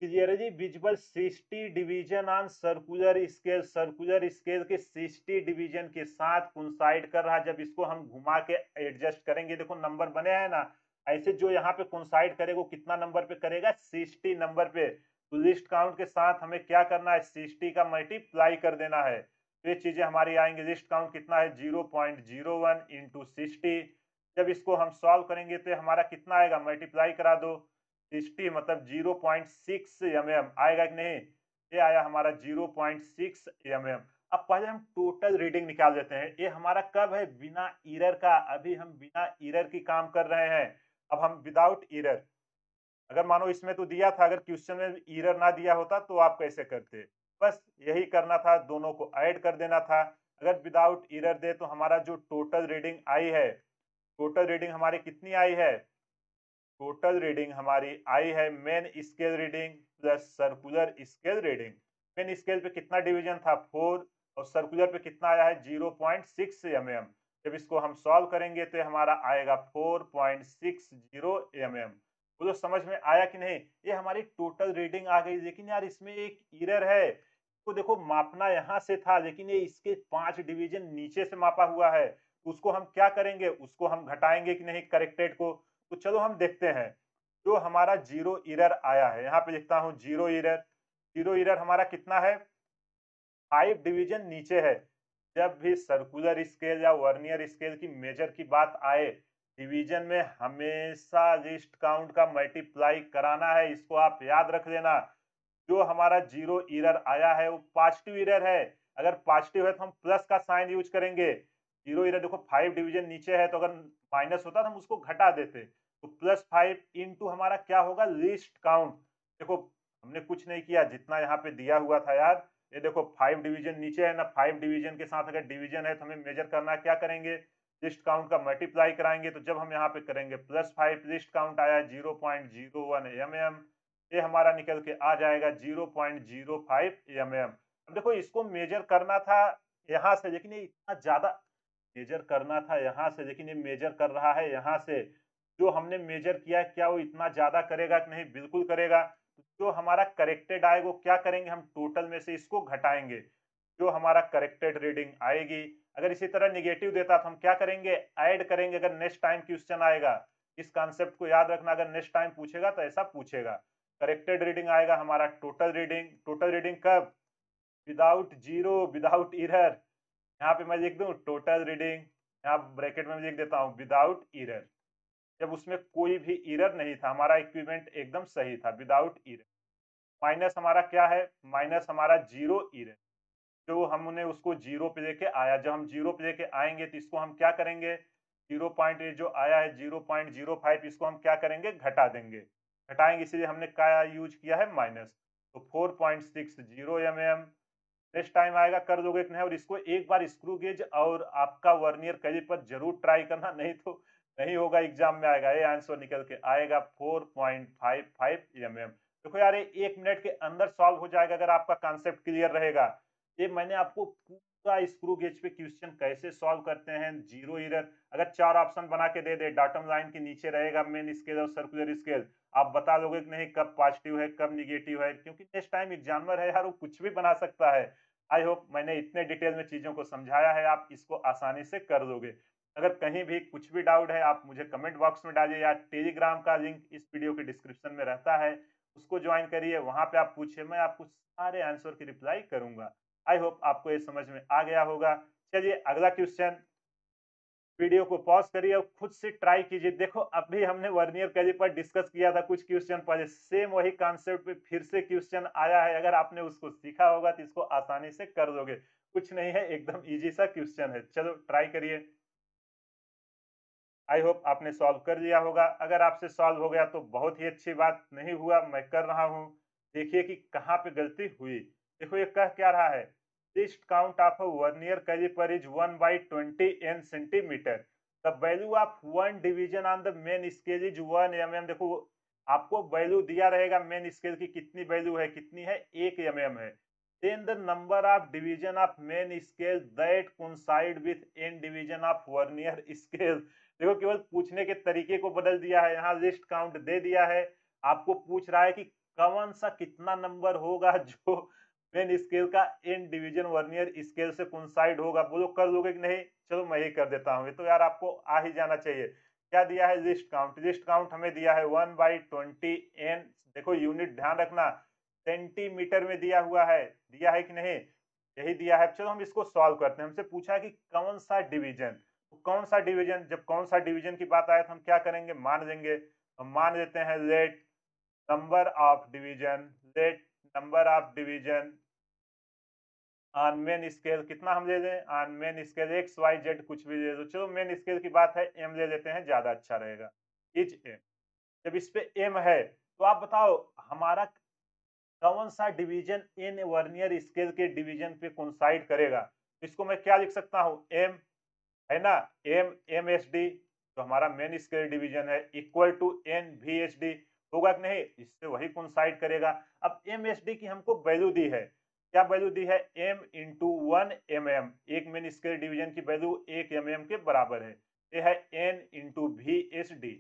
clearly visible 60 division on circular scale, circular scale के 60 डिवीजन के साथ कोइंसाइड कर रहा है। जब इसको हम घुमा के एडजस्ट करेंगे, देखो नंबर बने हैं ना, ऐसे जो यहाँ पे कोइंसाइड करेगा वो कितना नंबर पे करेगा 60 नंबर पे। तो लिस्ट काउंट के साथ हमें क्या करना है 60 का मल्टीप्लाई कर देना है, तो ये चीजें हमारी आएंगी। लिस्ट काउंट कितना है 0.01 इंटू 60। जब इसको हम सॉल्व करेंगे तो हमारा कितना आएगा, मल्टीप्लाई करा दो 60 मतलब 0.6 mm आएगा कि नहीं, ये आया हमारा 0.6 mm। अब पहले हम टोटल रीडिंग निकाल देते हैं, ये हमारा कब है बिना एरर का, अभी हम बिना एरर की काम कर रहे हैं। अब हम विदाउट एरर, अगर मानो इसमें तो दिया था, अगर क्वेश्चन में एरर ना दिया होता तो आप कैसे करते, बस यही करना था, दोनों को ऐड कर देना था। अगर विदाउट एरर दे तो हमारा जो टोटल रीडिंग आई है, टोटल रीडिंग हमारी कितनी आई है, टोटल रीडिंग हमारी आई है main scale reading plus circular scale reading. Main scale पे कितना डिवीजन था 4, और सर्कुलर पे कितना आया है 0.6 mm। जब इसको हम सॉल्व करेंगे तो हमारा आएगा 4.60 mm। वो तो समझ में आया कि नहीं, ये हमारी टोटल रीडिंग आ गई। लेकिन यार इसमें एक एरर है, तो देखो मापना यहाँ से था लेकिन ये इसके 5 डिवीजन नीचे से मापा हुआ है, तो उसको हम क्या करेंगे, उसको हम घटाएंगे कि नहीं करेक्टेड को। तो चलो हम देखते हैं। जो हमारा जीरो एरर आया है, यहाँ पे लिखता हूँ जीरो एरर, जीरो एरर हमारा कितना है 5 डिवीजन नीचे है। जब भी सर्कुलर स्केल या वर्नियर स्केल की मेजर की बात आए, डिवीजन में हमेशा लिस्ट काउंट का मल्टीप्लाई कराना है, इसको आप याद रख लेना। जो हमारा जीरो एरर आया है वो पॉजिटिव एरर है, अगर पॉजिटिव है तो हम प्लस का साइन यूज करेंगे। जीरो एरर देखो 5 डिवीजन नीचे है, तो अगर माइनस होता तो हम उसको घटा देते, तो +5 इंटू हमारा क्या होगा लिस्ट काउंट। देखो हमने कुछ नहीं किया, जितना यहाँ पे दिया हुआ था यार, ये देखो 5 डिवीजन नीचे है ना, 5 डिवीजन के साथ अगर डिवीजन है तो हमें मेजर करना है, क्या करेंगे लिस्ट काउंट का मल्टीप्लाई कराएंगे। तो जब हम यहाँ पे करेंगे +5, लिस्ट काउंट आया 0.01 mm, ये हमारा निकल के आ जाएगा 0.05 mm। अब देखो इसको मेजर करना था यहाँ से, लेकिन ये इतना ज्यादा मेजर करना था यहाँ से, लेकिन ये मेजर कर रहा है यहाँ से। जो हमने मेजर किया है क्या वो इतना ज्यादा करेगा कि नहीं, बिल्कुल करेगा। जो हमारा करेक्टेड आएगा वो क्या करेंगे, हम टोटल में से इसको घटाएंगे, जो हमारा करेक्टेड रीडिंग आएगी। अगर इसी तरह निगेटिव देता तो हम क्या करेंगे ऐड करेंगे, अगर नेक्स्ट टाइम क्वेश्चन आएगा। इस कॉन्सेप्ट को याद रखना, अगर नेक्स्ट टाइम पूछेगा तो ऐसा पूछेगा। करेक्टेड रीडिंग आएगा हमारा टोटल रीडिंग, टोटल रीडिंग कब, विदाउट जीरो, विदाउट एरर। यहाँ पे मैं लिख दूं टोटल रीडिंग, यहाँ ब्रैकेट में लिख देता हूँ विदाउट एरर, जब उसमें कोई भी एरर नहीं था, हमारा इक्विपमेंट एकदम सही था विदाउट एरर। माइनस हमारा क्या है, माइनस हमारा जीरो एरर, जो हमने उसको जीरो पे लेके आया। जब हम जीरो पे लेके आएंगे तो इसको हम क्या करेंगे, 0 पॉइंट जो आया है 0.05, इसको हम क्या करेंगे घटा देंगे, घटाएंगे, इसलिए हमने क्या यूज किया है माइनस। तो 4.60 mm। नेक्स्ट टाइम आएगा कर दोगे कि नहीं, और इसको एक बार स्क्रू गेज और आपका वर्नियर कैलिपर जरूर ट्राई करना, नहीं तो नहीं होगा, एग्जाम में आएगा ये आंसर निकल के आएगा 4.55 mm। देखो यार ये 1 मिनट के अंदर सॉल्व हो जाएगा अगर आपका कॉन्सेप्ट क्लियर रहेगा। ये मैंने आपको पूरा स्क्रू गेज पे क्वेश्चन कैसे सॉल्व करते हैं, जीरो एरर, अगर 4 ऑप्शन बना के दे दे, डाटम लाइन के नीचे रहेगा मेन स्केल और सर्कुलर स्केल, आप बता दोगे कि नहीं कब पॉजिटिव है कब निगेटिव है, क्योंकि नेक्स्ट टाइम एग्जामिनर है यार, वो कुछ भी बना सकता है। आई होप मैंने इतने डिटेल में चीजों को समझाया है, आप इसको आसानी से कर दोगे। अगर कहीं भी कुछ भी डाउट है आप मुझे कमेंट बॉक्स में डालिए, या टेलीग्राम का लिंक इस वीडियो के डिस्क्रिप्शन में रहता है, उसको ज्वाइन करिए, वहां पे आप पूछिए, मैं आपको सारे आंसर की रिप्लाई करूंगा। आई होप आपको ये समझ में आ गया होगा। चलिए अगला क्वेश्चन, वीडियो को पॉज करिए और खुद से ट्राई कीजिए। देखो अभी हमने वर्नियर कैलिपर डिस्कस किया था कुछ क्वेश्चन पहले, सेम वही कॉन्सेप्ट पे फिर से क्वेश्चन आया है, अगर आपने उसको सीखा होगा तो इसको आसानी से कर दोगे, कुछ नहीं है, एकदम इजी सा क्वेश्चन है। चलो ट्राई करिए, आई होप आपने सॉल्व कर लिया होगा। अगर आपसे सॉल्व हो गया तो बहुत ही अच्छी बात, नहीं हुआ मैं कर रहा हूँ, देखिए कि कहाँ पे गलती हुई। देखो ये कह क्या रहा है, least count of a vernier calliper is 1/20 n centimetre, the value of one division on the main scale is 1 mm। देखो आपको वैल्यू दिया रहेगा मेन स्केल की, कितनी वैल्यू है, कितनी है, 1 mm है। Then the number of division of main scale that coincide with n division of vernier scale. देखो केवल पूछने के तरीके को बदल दिया है, यहाँ लिस्ट काउंट दे दिया है, आपको पूछ रहा है कि कौन सा कितना नंबर होगा जो मेन स्केल का इन डिवीजन वर्नियर स्केल से कोइंसाइड होगा। बोलो कर लोगे कि नहीं, चलो मैं ही कर देता हूँ, ये तो यार आपको आ ही जाना चाहिए। क्या दिया है, लिस्ट काउंट, लिस्ट काउंट हमें दिया है 1/20 n। देखो यूनिट ध्यान रखना सेंटीमीटर में दिया हुआ है, दिया है कि नहीं, यही दिया है। चलो हम इसको सॉल्व करते हैं, हमसे पूछा है कि कौन सा डिवीजन, कौन सा डिवीजन, जब कौन सा डिवीजन की बात आए तो हम क्या करेंगे, मान लेंगे। हम मान लेते हैं let number of division, let number of division on main scale, कितना हम ले लें, on main scale X Y Z कुछ भी ले लो, चलो मेन स्केल की बात है एम ले लेते हैं, ज्यादा अच्छा रहेगा, इज एम। जब इस पे एम है तो आप बताओ हमारा कौन सा डिवीजन इन वर्नियर स्केल के डिवीजन पे कोइंसाइड करेगा। इसको मैं क्या लिख सकता हूँ, एम है ना, एम एम एस डी तो हमारा मेन स्केल डिवीजन है, equal to N V H D, होगा कि नहीं, इससे वही कोइंसाइड करेगा। अब एम एस डी की हमको वैल्यू दी है, क्या वैल्यू दी है, एम इंटू 1 mm, एक मेन स्केल डिवीजन की वैल्यू 1 mm के बराबर है, ये है N into V H D.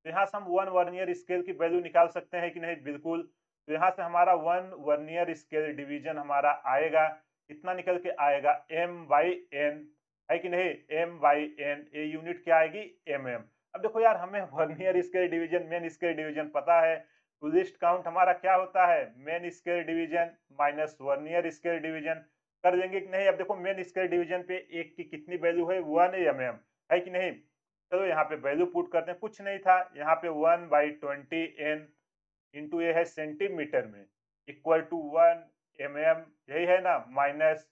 तो यहाँ से हम वन वर्नियर स्केल की वैल्यू निकाल सकते हैं कि नहीं, बिल्कुल। तो यहाँ से हमारा वन वर्नियर स्केल डिवीजन हमारा आएगा, कितना निकल के आएगा, एम बाई एन, है कि नहीं, एम बाई एन, ये यूनिट क्या आएगी, एम एम। अब देखो यार हमें vernier scale division main scale division पता है, तो लिस्ट काउंट हमारा क्या होता है, main scale division minus vernier scale division, कर देंगे कि नहीं। अब देखो मेन स्केल डिवीजन पे एक की कितनी वैल्यू है, 1 mm, है कि नहीं। चलो यहाँ पे वैल्यू पुट करते हैं, कुछ नहीं था, यहाँ पे 1/20 n इंटू ये है सेंटीमीटर में, इक्वल टू 1 mm, यही है ना, माइनस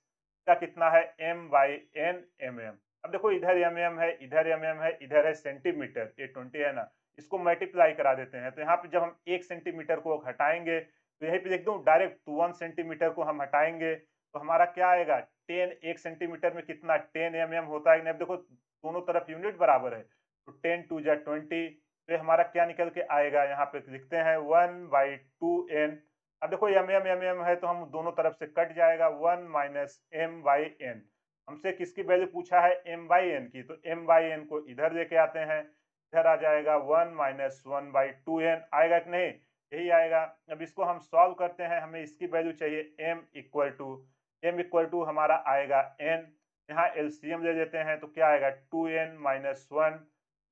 का कितना है, m बाई n mm। अब देखो इधर mm है, इधर mm है, इधर है सेंटीमीटर, ये 20 है ना, इसको मल्टीप्लाई करा देते हैं। तो यहाँ पे जब हम 1 सेंटीमीटर को हटाएंगे तो यहीं पे देख दो डायरेक्ट, 1 सेंटीमीटर को हम हटाएंगे तो हमारा क्या आएगा, 10, 1 सेंटीमीटर में कितना 10 mm होता है। अब देखो दोनों तरफ यूनिट बराबर है, तो 10 टू जा 20, तो हमारा क्या निकल के आएगा, यहाँ पे लिखते हैं 1/2n। अब देखो एम एम एम एम है तो हम दोनों तरफ से कट जाएगा, 1 माइनस एम बाई एन। हमसे किसकी वैल्यू पूछा है, एम बाई एन की, तो एम बाई एन को इधर लेके आते हैं, इधर आ जाएगा 1 माइनस 1/2n, आएगा कि नहीं, यही आएगा। अब इसको हम सॉल्व करते हैं, हमें इसकी वैल्यू चाहिए, एम इक्वल टू हमारा आएगा n, यहाँ एलसीएम ले लेते हैं तो क्या आएगा, 2n minus 1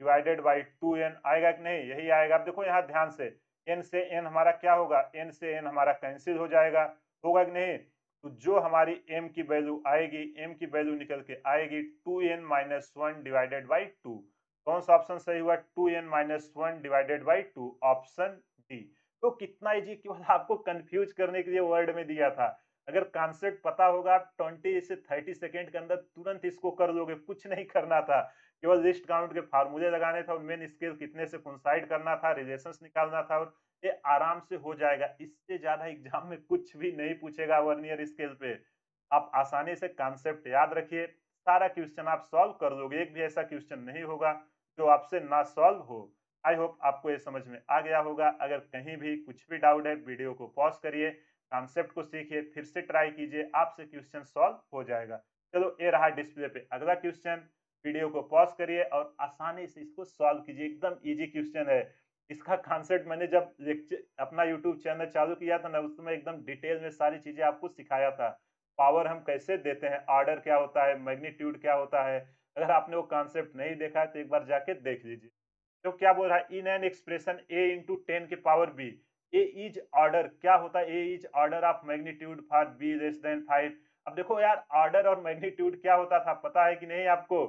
divided by 2n, आएगा कि नहीं, यही आएगा। अब देखो यहाँ ध्यान से n से n हमारा क्या होगा, n से n हमारा कैंसिल हो जाएगा, होगा कि नहीं। तो जो हमारी m की वैल्यू आएगी, m की वैल्यू निकल के आएगी 2n माइनस 1 डिवाइडेड बाई 2। कौन सा ऑप्शन सही हुआ, 2n minus 1 divided by 2, option D. तो कितना इजी, केवल आपको कंफ्यूज करने के लिए वर्ड में दिया था। अगर कॉन्सेप्ट पता होगा आप 20 से 30 सेकेंड के अंदर तुरंत इसको कर लोगे, कुछ नहीं करना था, केवल लिस्ट काउंट के फार्मूले लगाने थे और मेन स्केल कितने से कोइंसाइड करना था, रिलेशंस निकालना था और ये आराम से हो जाएगा। इससे ज़्यादा एग्ज़ाम में कुछ भी नहीं पूछेगा वर्नियर स्केल पे। आप आसानी से कॉन्सेप्ट याद रखिए, सारा क्वेश्चन आप सॉल्व कर लोगे, एक भी ऐसा क्वेश्चन नहीं होगा जो आपसे ना सॉल्व हो। आई होप आपको ये समझ में आ गया होगा। अगर कहीं भी कुछ भी डाउट है, वीडियो को पॉज़ करिए, कॉन्सेप्ट को सीखिए, फिर से ट्राई कीजिए, आपसे क्वेश्चन सॉल्व हो जाएगा। चलो ये रहा डिस्प्ले पे अगला क्वेश्चन, वीडियो को पॉज़ करिए और आसानी से इसको सॉल्व कीजिए, एकदम ईज़ी क्वेश्चन है। इसका कॉन्सेप्ट मैंने जब लेक्चर अपना यूट्यूब चैनल चालू किया था ना, उस समय एकदम डिटेल में सारी चीज़ें आपको सिखाया था। पावर हम कैसे देते हैं, ऑर्डर क्या होता है, मैग्नीट्यूड क्या होता है। अगर आपने वो कॉन्सेप्ट नहीं देखा है तो एक बार जाके देख लीजिए। तो क्या बोल रहा है, in an expression a into 10 के power b, A is order क्या होता है, A is order of magnitude for b less than 5। अब देखो यार, ऑर्डर और मैग्नीट्यूड क्या होता था पता है कि नहीं आपको?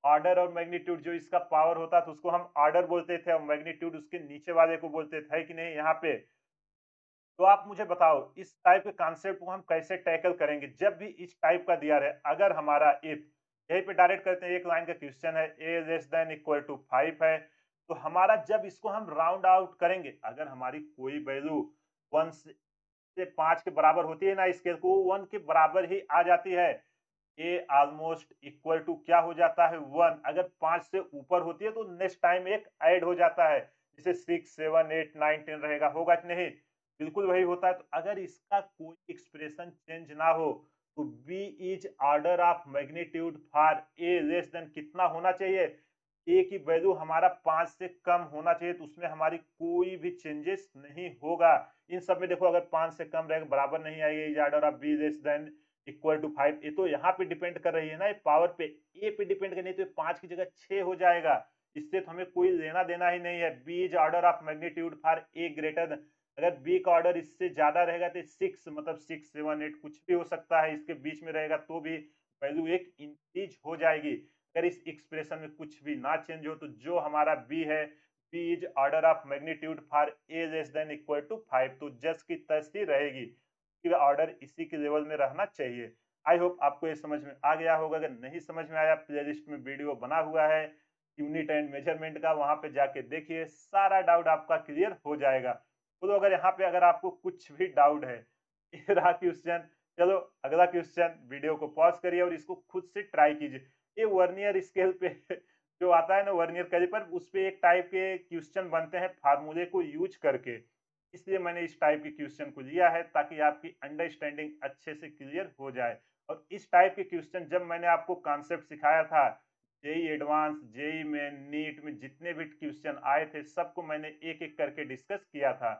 ऑर्डर और मैग्नीट्यूड जो इसका पावर होता था उसको हम ऑर्डर बोलते थे और मैग्नीट्यूड उसके नीचे वाले को बोलते थे, है कि नहीं यहाँ पे? तो आप मुझे बताओ इस टाइप के कॉन्सेप्ट को हम कैसे टैकल करेंगे जब भी इस टाइप का दिया रहे। अगर हमारा इफ यहीं पे डायरेक्ट करते हैं, एक लाइन का क्वेश्चन है, ए लेस देन इक्वल टू 5 है, तो हमारा जब इसको हम राउंड आउट करेंगे, अगर हमारी कोई वैल्यू 1 से 5 के बराबर होती है ना, स्केल को 1 के बराबर ही आ जाती है, ए ऑलमोस्ट इक्वल टू क्या हो जाता है 1। अगर 5 से ऊपर होती है तो नेक्स्ट टाइम एक ऐड हो जाता है, जैसे 6 7 8 9 10 रहेगा, होगा कि नहीं? बिल्कुल वही होता है। तो अगर इसका कोई एक्सप्रेशन चेंज ना हो तो B is order of magnitude for A less than कितना होना चाहिए, ए की वैल्यू हमारा 5 से कम होना चाहिए, तो उसमें हमारी कोई भी चेंजेस नहीं होगा। इन सब में देखो, अगर 5 से कम रहेगा बराबर नहीं आएगा, is order of B less than equal to 5। ये तो यहाँ पे डिपेंड कर रही है ना, ये पावर पे, ए पे डिपेंड कर, नहीं तो 5 की जगह 6 हो जाएगा। इससे तो हमें कोई लेना देना ही नहीं है। B is order of magnitude for A greater than, अगर बी का ऑर्डर इससे ज्यादा रहेगा तो 6 मतलब 6 7 8 कुछ भी हो सकता है, इसके बीच में रहेगा तो भी वैल्यू एक इंक्रीज हो जाएगी। अगर इस एक्सप्रेशन में कुछ भी ना चेंज हो तो जो हमारा बी है, B is order of magnitude for A less than equal to 5, तो जस्ट की तस ही रहेगी, ऑर्डर इसी के लेवल में रहना चाहिए। आई होप आपको ये समझ में आ गया होगा। अगर नहीं समझ में आया, प्लेलिस्ट में वीडियो बना हुआ है यूनिट एंड मेजरमेंट का, वहां पे जाके देखिए, सारा डाउट आपका क्लियर हो जाएगा। तो अगर यहाँ पे अगर आपको कुछ भी डाउट है, ये रहा क्वेश्चन। चलो अगला क्वेश्चन, वीडियो को पॉज करिए और इसको खुद से ट्राई कीजिए। ये वर्नियर स्केल पे जो आता है ना, वर्नियर कैलिपर, उस पे एक टाइप के क्वेश्चन बनते हैं फार्मूले को यूज करके, इसलिए मैंने इस टाइप के क्वेश्चन को लिया है ताकि आपकी अंडरस्टैंडिंग अच्छे से क्लियर हो जाए। और इस टाइप के क्वेश्चन जब मैंने आपको कॉन्सेप्ट सिखाया था, जेई एडवांस, जेई में, नीट में जितने भी क्वेश्चन आए थे, सबको मैंने एक एक करके डिस्कस किया था।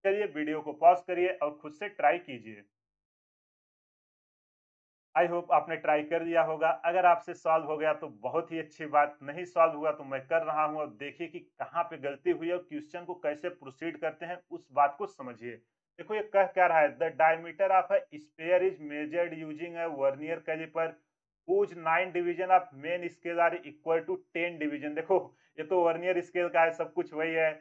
चलिए वीडियो को पॉज करिए और खुद से ट्राई कीजिए। आई होप आपने ट्राई कर लिया होगा। अगर आपसे सॉल्व हो गया तो बहुत ही अच्छी बात, नहीं सॉल्व हुआ तो मैं कर रहा हूं, अब देखिए कि कहाँ पे गलती हुई है और क्वेश्चन को कैसे प्रोसीड करते हैं उस बात को समझिए। देखो ये कह क्या रहा है, the diameter of a sphere is measured using a vernier calliper whose 9 division of main scale are equal to 10 division. देखो ये तो वर्नियर स्केल का है, सब कुछ वही है।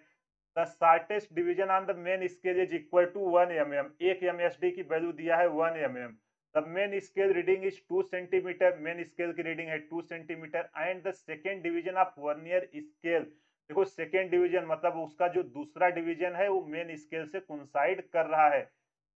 The shortest division on the main scale is equal to 1 mm, एक एमएसडी की वैल्यू दिया है 1 mm। The main scale reading is 2 centimetre, main scale की रीडिंग है 2 centimetre, and the second division of vernier scale, देखो second division मतलब उसका जो दूसरा डिवीजन है वो मेन स्केल से कोइंसाइड कर रहा है।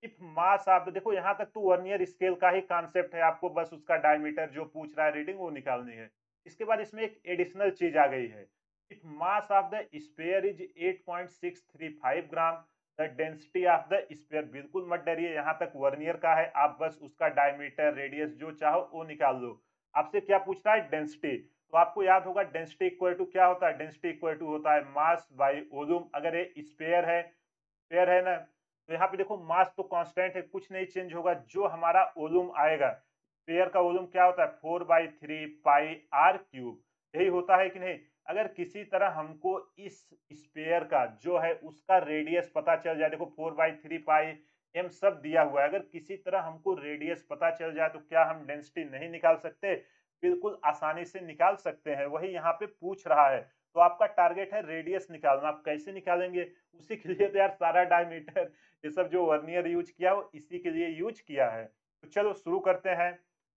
इफ मास ऑफ, देखो यहाँ तक तो वर्नियर स्केल का ही कॉन्सेप्ट है, आपको बस उसका डायमीटर जो पूछ रहा है रीडिंग वो निकालनी है। इसके बाद इसमें एक एडिशनल चीज आ गई है, if mass of the sphere is 8.635 gram, the density of the sphere, बिल्कुल मत डरिए, यहाँ तक वर्नियर का है, आप बस उसका डायमीटर रेडियस जो चाहो वो निकाल लो। आपसे क्या पूछ रहा है, डेंसिटी, तो आपको याद होगा डेंसिटी इक्वल टू क्या होता है, डेंसिटी इक्वल टू होता है मास बाई वॉल्यूम। अगर ये स्फीयर है ना, तो यहाँ पे देखो मास तो कांस्टेंट है, कुछ नहीं चेंज होगा, जो हमारा वॉल्यूम आएगा, स्फीयर का वॉल्यूम क्या होता है 4/3 पाई आर क्यूब, यही होता है कि नहीं। अगर किसी तरह हमको इस स्फीयर का जो है उसका रेडियस पता चल जाए, देखो 4/3 पाई एम सब दिया हुआ है, अगर किसी तरह हमको रेडियस पता चल जाए तो क्या हम डेंसिटी नहीं निकाल सकते? बिल्कुल आसानी से निकाल सकते हैं, वही यहाँ पे पूछ रहा है। तो आपका टारगेट है रेडियस निकालना, आप कैसे निकालेंगे? उसी के लिए तो यार सारा डायमीटर ये सब जो वर्नियर यूज किया वो इसी के लिए यूज किया है। तो चलो शुरू करते हैं।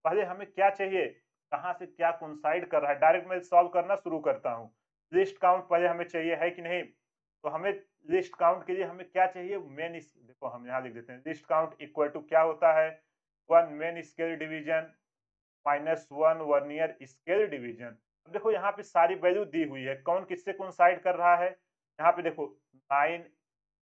पहले हमें क्या चाहिए, कहाँ से क्या कोइंसाइड कर रहा है, डायरेक्ट मैं सॉल्व करना शुरू करता हूँ। लिस्ट काउंट पहले हमें चाहिए है कि नहीं? तो हमें लिस्ट काउंट के लिए हमें क्या चाहिए? मेन इस देखो हम यहाँ लिख देते हैं, लिस्ट काउंट इक्वल टू क्या होता है? 1 main scale division minus 1 vernier scale division. अब देखो यहाँ पे सारी वैल्यू दी हुई है, कौन किससे कोइंसाइड कर रहा है? यहाँ पे देखो 9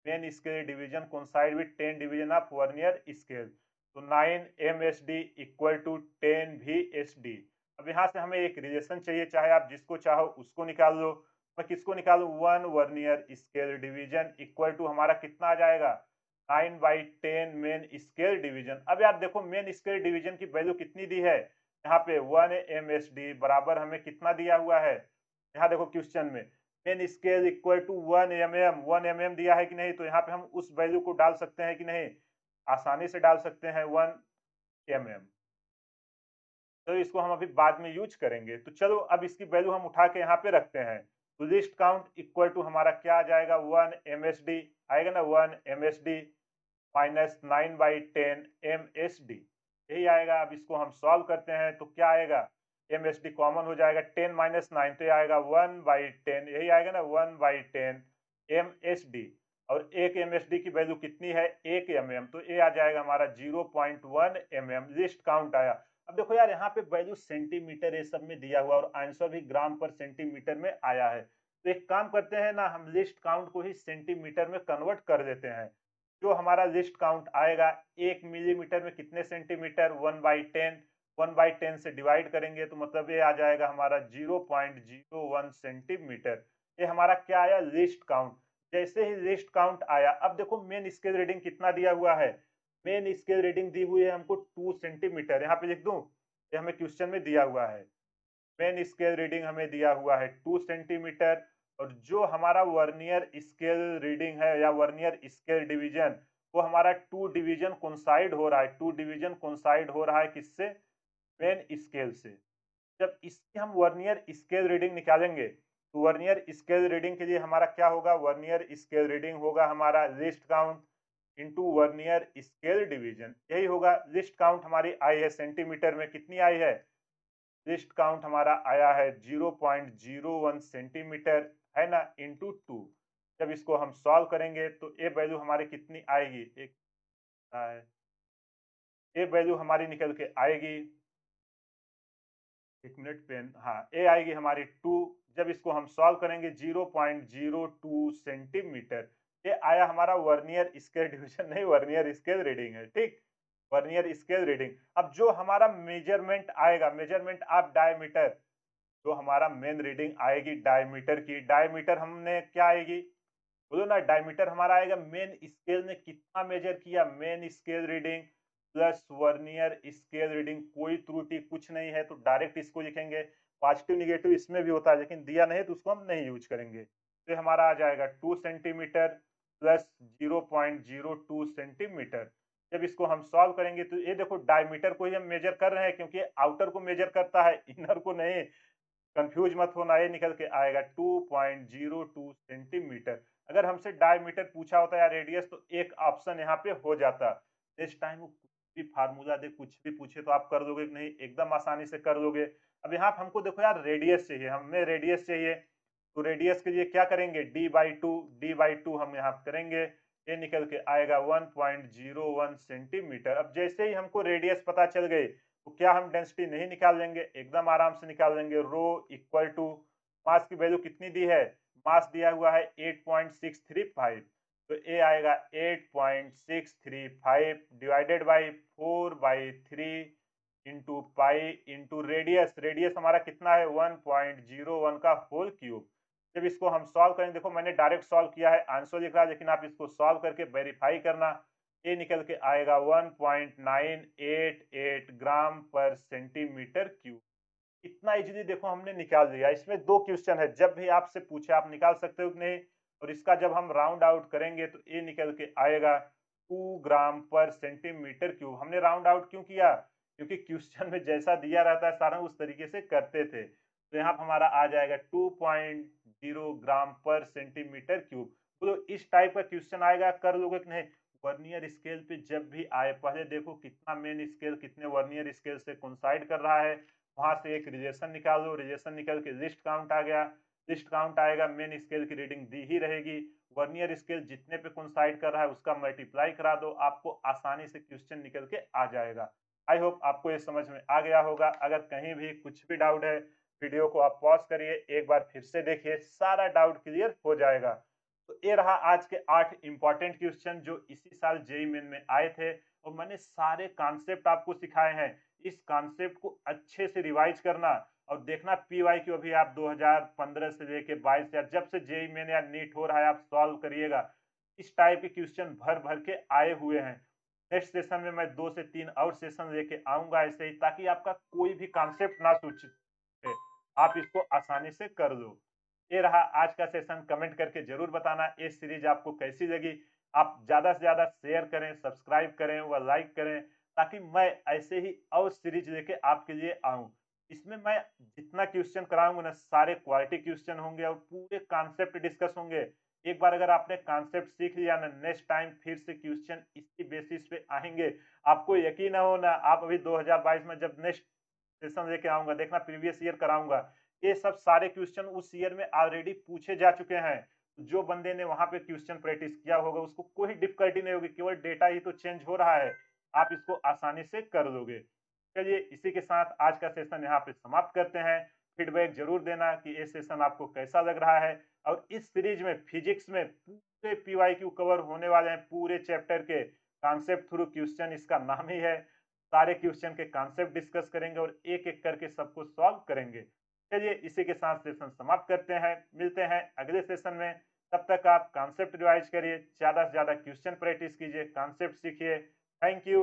main scale division coincide with 10 division of vernier scale, तो 9 MSD इक्वल टू 10 VSD। अब यहाँ से हमें एक रिलेशन चाहिए, चाहे आप जिसको चाहो उसको निकाल लो। मैं किसको निकालूं? 1 vernier scale division equal to हमारा कितना आ जाएगा? 9/10 मेन स्केल डिवीजन। अब यार देखो मेन स्केल डिवीजन की वैल्यू कितनी दी है? यहाँ पे 1 MSD बराबर हमें कितना दिया हुआ है? यहाँ देखो क्वेश्चन में main scale equal to 1 mm, 1 mm दिया है कि नहीं? तो यहाँ पे हम उस वैल्यू को डाल सकते हैं कि नहीं? आसानी से डाल सकते हैं 1 mm। तो इसको हम अभी बाद में यूज करेंगे। तो चलो अब इसकी वैल्यू हम उठा के यहाँ पे रखते हैं। तो लिस्ट काउंट इक्वल टू हमारा क्या आ जाएगा? 1 MSD आएगा ना, 1 MSD माइनस 9/10 MSD, यही आएगा। अब इसको हम सॉल्व करते हैं तो क्या आएगा? MSD कॉमन हो जाएगा, 10 माइनस 9 तो ये आएगा 1/10, यही आएगा ना 1/10 MSD। और एक MSD की वैल्यू कितनी है? 1 mm, तो ये आ जाएगा हमारा 0.1 mm लिस्ट काउंट आया। अब देखो यार यहाँ पे वैल्यू सेंटीमीटर ये सब में दिया हुआ और आंसर भी ग्राम पर सेंटीमीटर में आया है। तो एक काम करते हैं ना, हम लिस्ट काउंट को ही सेंटीमीटर में कन्वर्ट कर देते हैं। जो हमारा लिस्ट काउंट आएगा 1 मिलीमीटर में कितने सेंटीमीटर? 1/10, 1/10 से डिवाइड करेंगे तो मतलब ये आ जाएगा हमारा 0.01 सेंटीमीटर। ये हमारा क्या आया? List count. जैसे ही लिस्ट काउंट आया, अब देखो मेन स्केल रीडिंग कितना दिया हुआ है? मेन स्केल रीडिंग दी हुई है हमको 2 सेंटीमीटर, यहाँ पे लिख दूं, ये हमें क्वेश्चन में दिया हुआ है। मेन स्केल रीडिंग हमें दिया हुआ है 2 सेंटीमीटर, और जो हमारा वर्नियर स्केल रीडिंग है या वर्नियर स्केल डिवीजन, वो हमारा 2 डिवीजन कोइंसाइड हो रहा है। 2 डिवीजन कोइंसाइड हो रहा है किससे? मेन स्केल से। जब इसकी हम वर्नियर स्केल रीडिंग निकालेंगे तो वर्नियर स्केल रीडिंग के लिए हमारा क्या होगा? वर्नियर स्केल रीडिंग होगा हमारा list count into vernier scale division, यही होगा। लिस्ट काउंट हमारी आई है सेंटीमीटर में, कितनी आई है? लिस्ट काउंट हमारा आया है 0.01 सेंटीमीटर, है ना, इंटू 2। जब इसको हम सॉल्व करेंगे तो ये वैल्यू हमारी कितनी आएगी? एक ये वैल्यू हमारी निकल के आएगी, एक मिनट पेन, हाँ, ये आएगी हमारी 2। जब इसको हम सॉल्व करेंगे 0.02 सेंटीमीटर, ये आया हमारा वर्नियर स्केल डिवीजन, नहीं वर्नियर स्केल रीडिंग है, ठीक, वर्नियर स्केल रीडिंग। अब जो हमारा मेजरमेंट आएगा, मेजरमेंट ऑफ डायमीटर, जो हमारा मेन रीडिंग आएगी डायमीटर की, डायमीटर हमने क्या आएगी? बोलो ना, डायमीटर हमारा आएगा मेन स्केल ने कितना मेजर किया, main scale reading plus vernier scale reading, कोई त्रुटि कुछ नहीं है तो डायरेक्ट इसको लिखेंगे। पॉजिटिव निगेटिव इसमें भी होता है लेकिन दिया नहीं तो उसको हम नहीं यूज करेंगे। तो हमारा आ जाएगा 2 सेंटीमीटर प्लस 0.02 सेंटीमीटर। जब इसको हम सॉल्व करेंगे तो ये देखो डायमीटर को ही हम मेजर कर रहे हैं क्योंकि आउटर को मेजर करता है, इनर को नहीं। कंफ्यूज मत होना, ये निकल के आएगा 2.02 सेंटीमीटर। अगर हमसे डायमीटर पूछा होता या रेडियस तो एक ऑप्शन यहाँ पे हो जाता। नेक्स्ट टाइम वो कुछ भी फार्मूला दे, कुछ भी पूछे तो आप कर लोगे कि नहीं? एकदम आसानी से कर लोगे। अब यहाँ हमको देखो यार रेडियस चाहिए, हमें रेडियस चाहिए, तो रेडियस के लिए क्या करेंगे? d/2, d/2 हम यहाँ करेंगे, ये निकल के आएगा 1.01 सेंटीमीटर। अब जैसे ही हमको रेडियस पता चल गई तो क्या हम डेंसिटी नहीं निकाल लेंगे? एकदम आराम से निकाल लेंगे। रो इक्वल टू मास की वैल्यू कितनी दी है? मास दिया हुआ है 8.635, तो ये आएगा 8.635 divided by 4/3 into pi into radius. Radius हमारा कितना है? 1.01 का होल क्यूब। जब इसको हम सॉल्व करेंगे, देखो मैंने डायरेक्ट सॉल्व किया है, आंसर लिख रहा है, लेकिन आप इसको सॉल्व करके वेरीफाई करना। ये निकल के आएगा 1.988 ग्राम पर सेंटीमीटर क्यूब। इतना इजीली देखो हमने निकाल दिया। इसमें 2 क्वेश्चन है, जब भी आपसे पूछे आप निकाल सकते हो कि नहीं। और इसका जब हम राउंड आउट करेंगे तो ये निकल के आएगा 2 ग्राम पर सेंटीमीटर क्यूब। हमने राउंड आउट क्यों किया? क्योंकि क्वेश्चन में जैसा दिया रहता है सारा उस तरीके से करते थे। तो यहाँ पर हमारा आ जाएगा 2.0 ग्राम पर सेंटीमीटर क्यूब। तो इस टाइप का क्वेश्चन आएगा, कर लोगे कि नहीं? वर्नियर स्केल पे जब भी आए, पहले देखो कितना मेन स्केल कितने वर्नियर स्केल से कोइंसाइड कर रहा है, वहां से एक रिलेशन निकाल लो, रिलेशन निकल के लिस्ट काउंट आ गया, लिस्ट काउंट आएगा, मेन स्केल की रीडिंग दी ही रहेगी, वर्नियर स्केल जितने पे कोइंसाइड कर रहा है उसका मल्टीप्लाई करा दो, आपको आसानी से क्वेश्चन निकल के आ जाएगा। आई होप आपको ये समझ में आ गया होगा। अगर कहीं भी कुछ भी डाउट है, वीडियो को आप पॉज करिए, एक बार फिर से देखिए, सारा डाउट क्लियर हो जाएगा। तो ये रहा आज के 8 इंपॉर्टेंट क्वेश्चन जो इसी साल जेईई मेन में आए थे, और मैंने सारे कॉन्सेप्ट आपको सिखाए हैं। इस कॉन्सेप्ट को अच्छे से रिवाइज करना और देखना पीवाईक्यू अभी आप 2015 से लेके 22 या जब से जेईई मेन या नीट हो रहा है आप सॉल्व करिएगा। इस टाइप के क्वेश्चन भर भर के आए हुए हैं। नेक्स्ट सेशन में मैं 2 से 3 और सेशन लेके आऊंगा ऐसे ही, ताकि आपका कोई भी कॉन्सेप्ट ना छूटे, आप इसको आसानी से कर लो। ये रहा आज का सेशन। कमेंट करके जरूर बताना ये सीरीज आपको कैसी लगी। आप ज्यादा से ज्यादा शेयर करें, सब्सक्राइब करें व लाइक करें, ताकि मैं ऐसे ही और सीरीज लेके आपके लिए आऊं। इसमें मैं जितना क्वेश्चन कराऊंगा ना, सारे क्वालिटी क्वेश्चन होंगे और पूरे कॉन्सेप्ट डिस्कस होंगे। एक बार अगर आपने कॉन्सेप्ट सीख लिया ना, नेक्स्ट टाइम फिर से क्वेश्चन इसी बेसिस पे आएंगे। आपको यकीन हो ना, आप अभी 2022 में जब नेक्स्ट सेशन लेके आऊंगा, देखना प्रीवियस ईयर कराऊंगा, ये सब सारे क्वेश्चन उस ईयर में ऑलरेडी पूछे जा चुके हैं। जो बंदे ने वहां पे क्वेश्चन प्रैक्टिस किया होगा उसको कोई डिफिकल्टी नहीं होगी, केवल डेटा ही तो चेंज हो रहा है, आप इसको आसानी से कर लोगे। चलिए इसी के साथ आज का सेशन यहाँ पे समाप्त करते हैं। फीडबैक जरूर देना कि ये सेशन आपको कैसा लग रहा है। और इस सीरीज में फिजिक्स में पूरे पीवाईक्यू कवर होने वाले हैं, पूरे चैप्टर के कॉन्सेप्ट थ्रू क्वेश्चन, इसका नाम ही है। सारे क्वेश्चन के कॉन्सेप्ट डिस्कस करेंगे और एक एक करके सबको सॉल्व करेंगे। चलिए इसी के साथ सेशन समाप्त करते हैं, मिलते हैं अगले सेशन में। तब तक आप कॉन्सेप्ट रिवाइज करिए, ज्यादा से ज्यादा क्वेश्चन प्रैक्टिस कीजिए, कॉन्सेप्ट सीखिए। Thank you.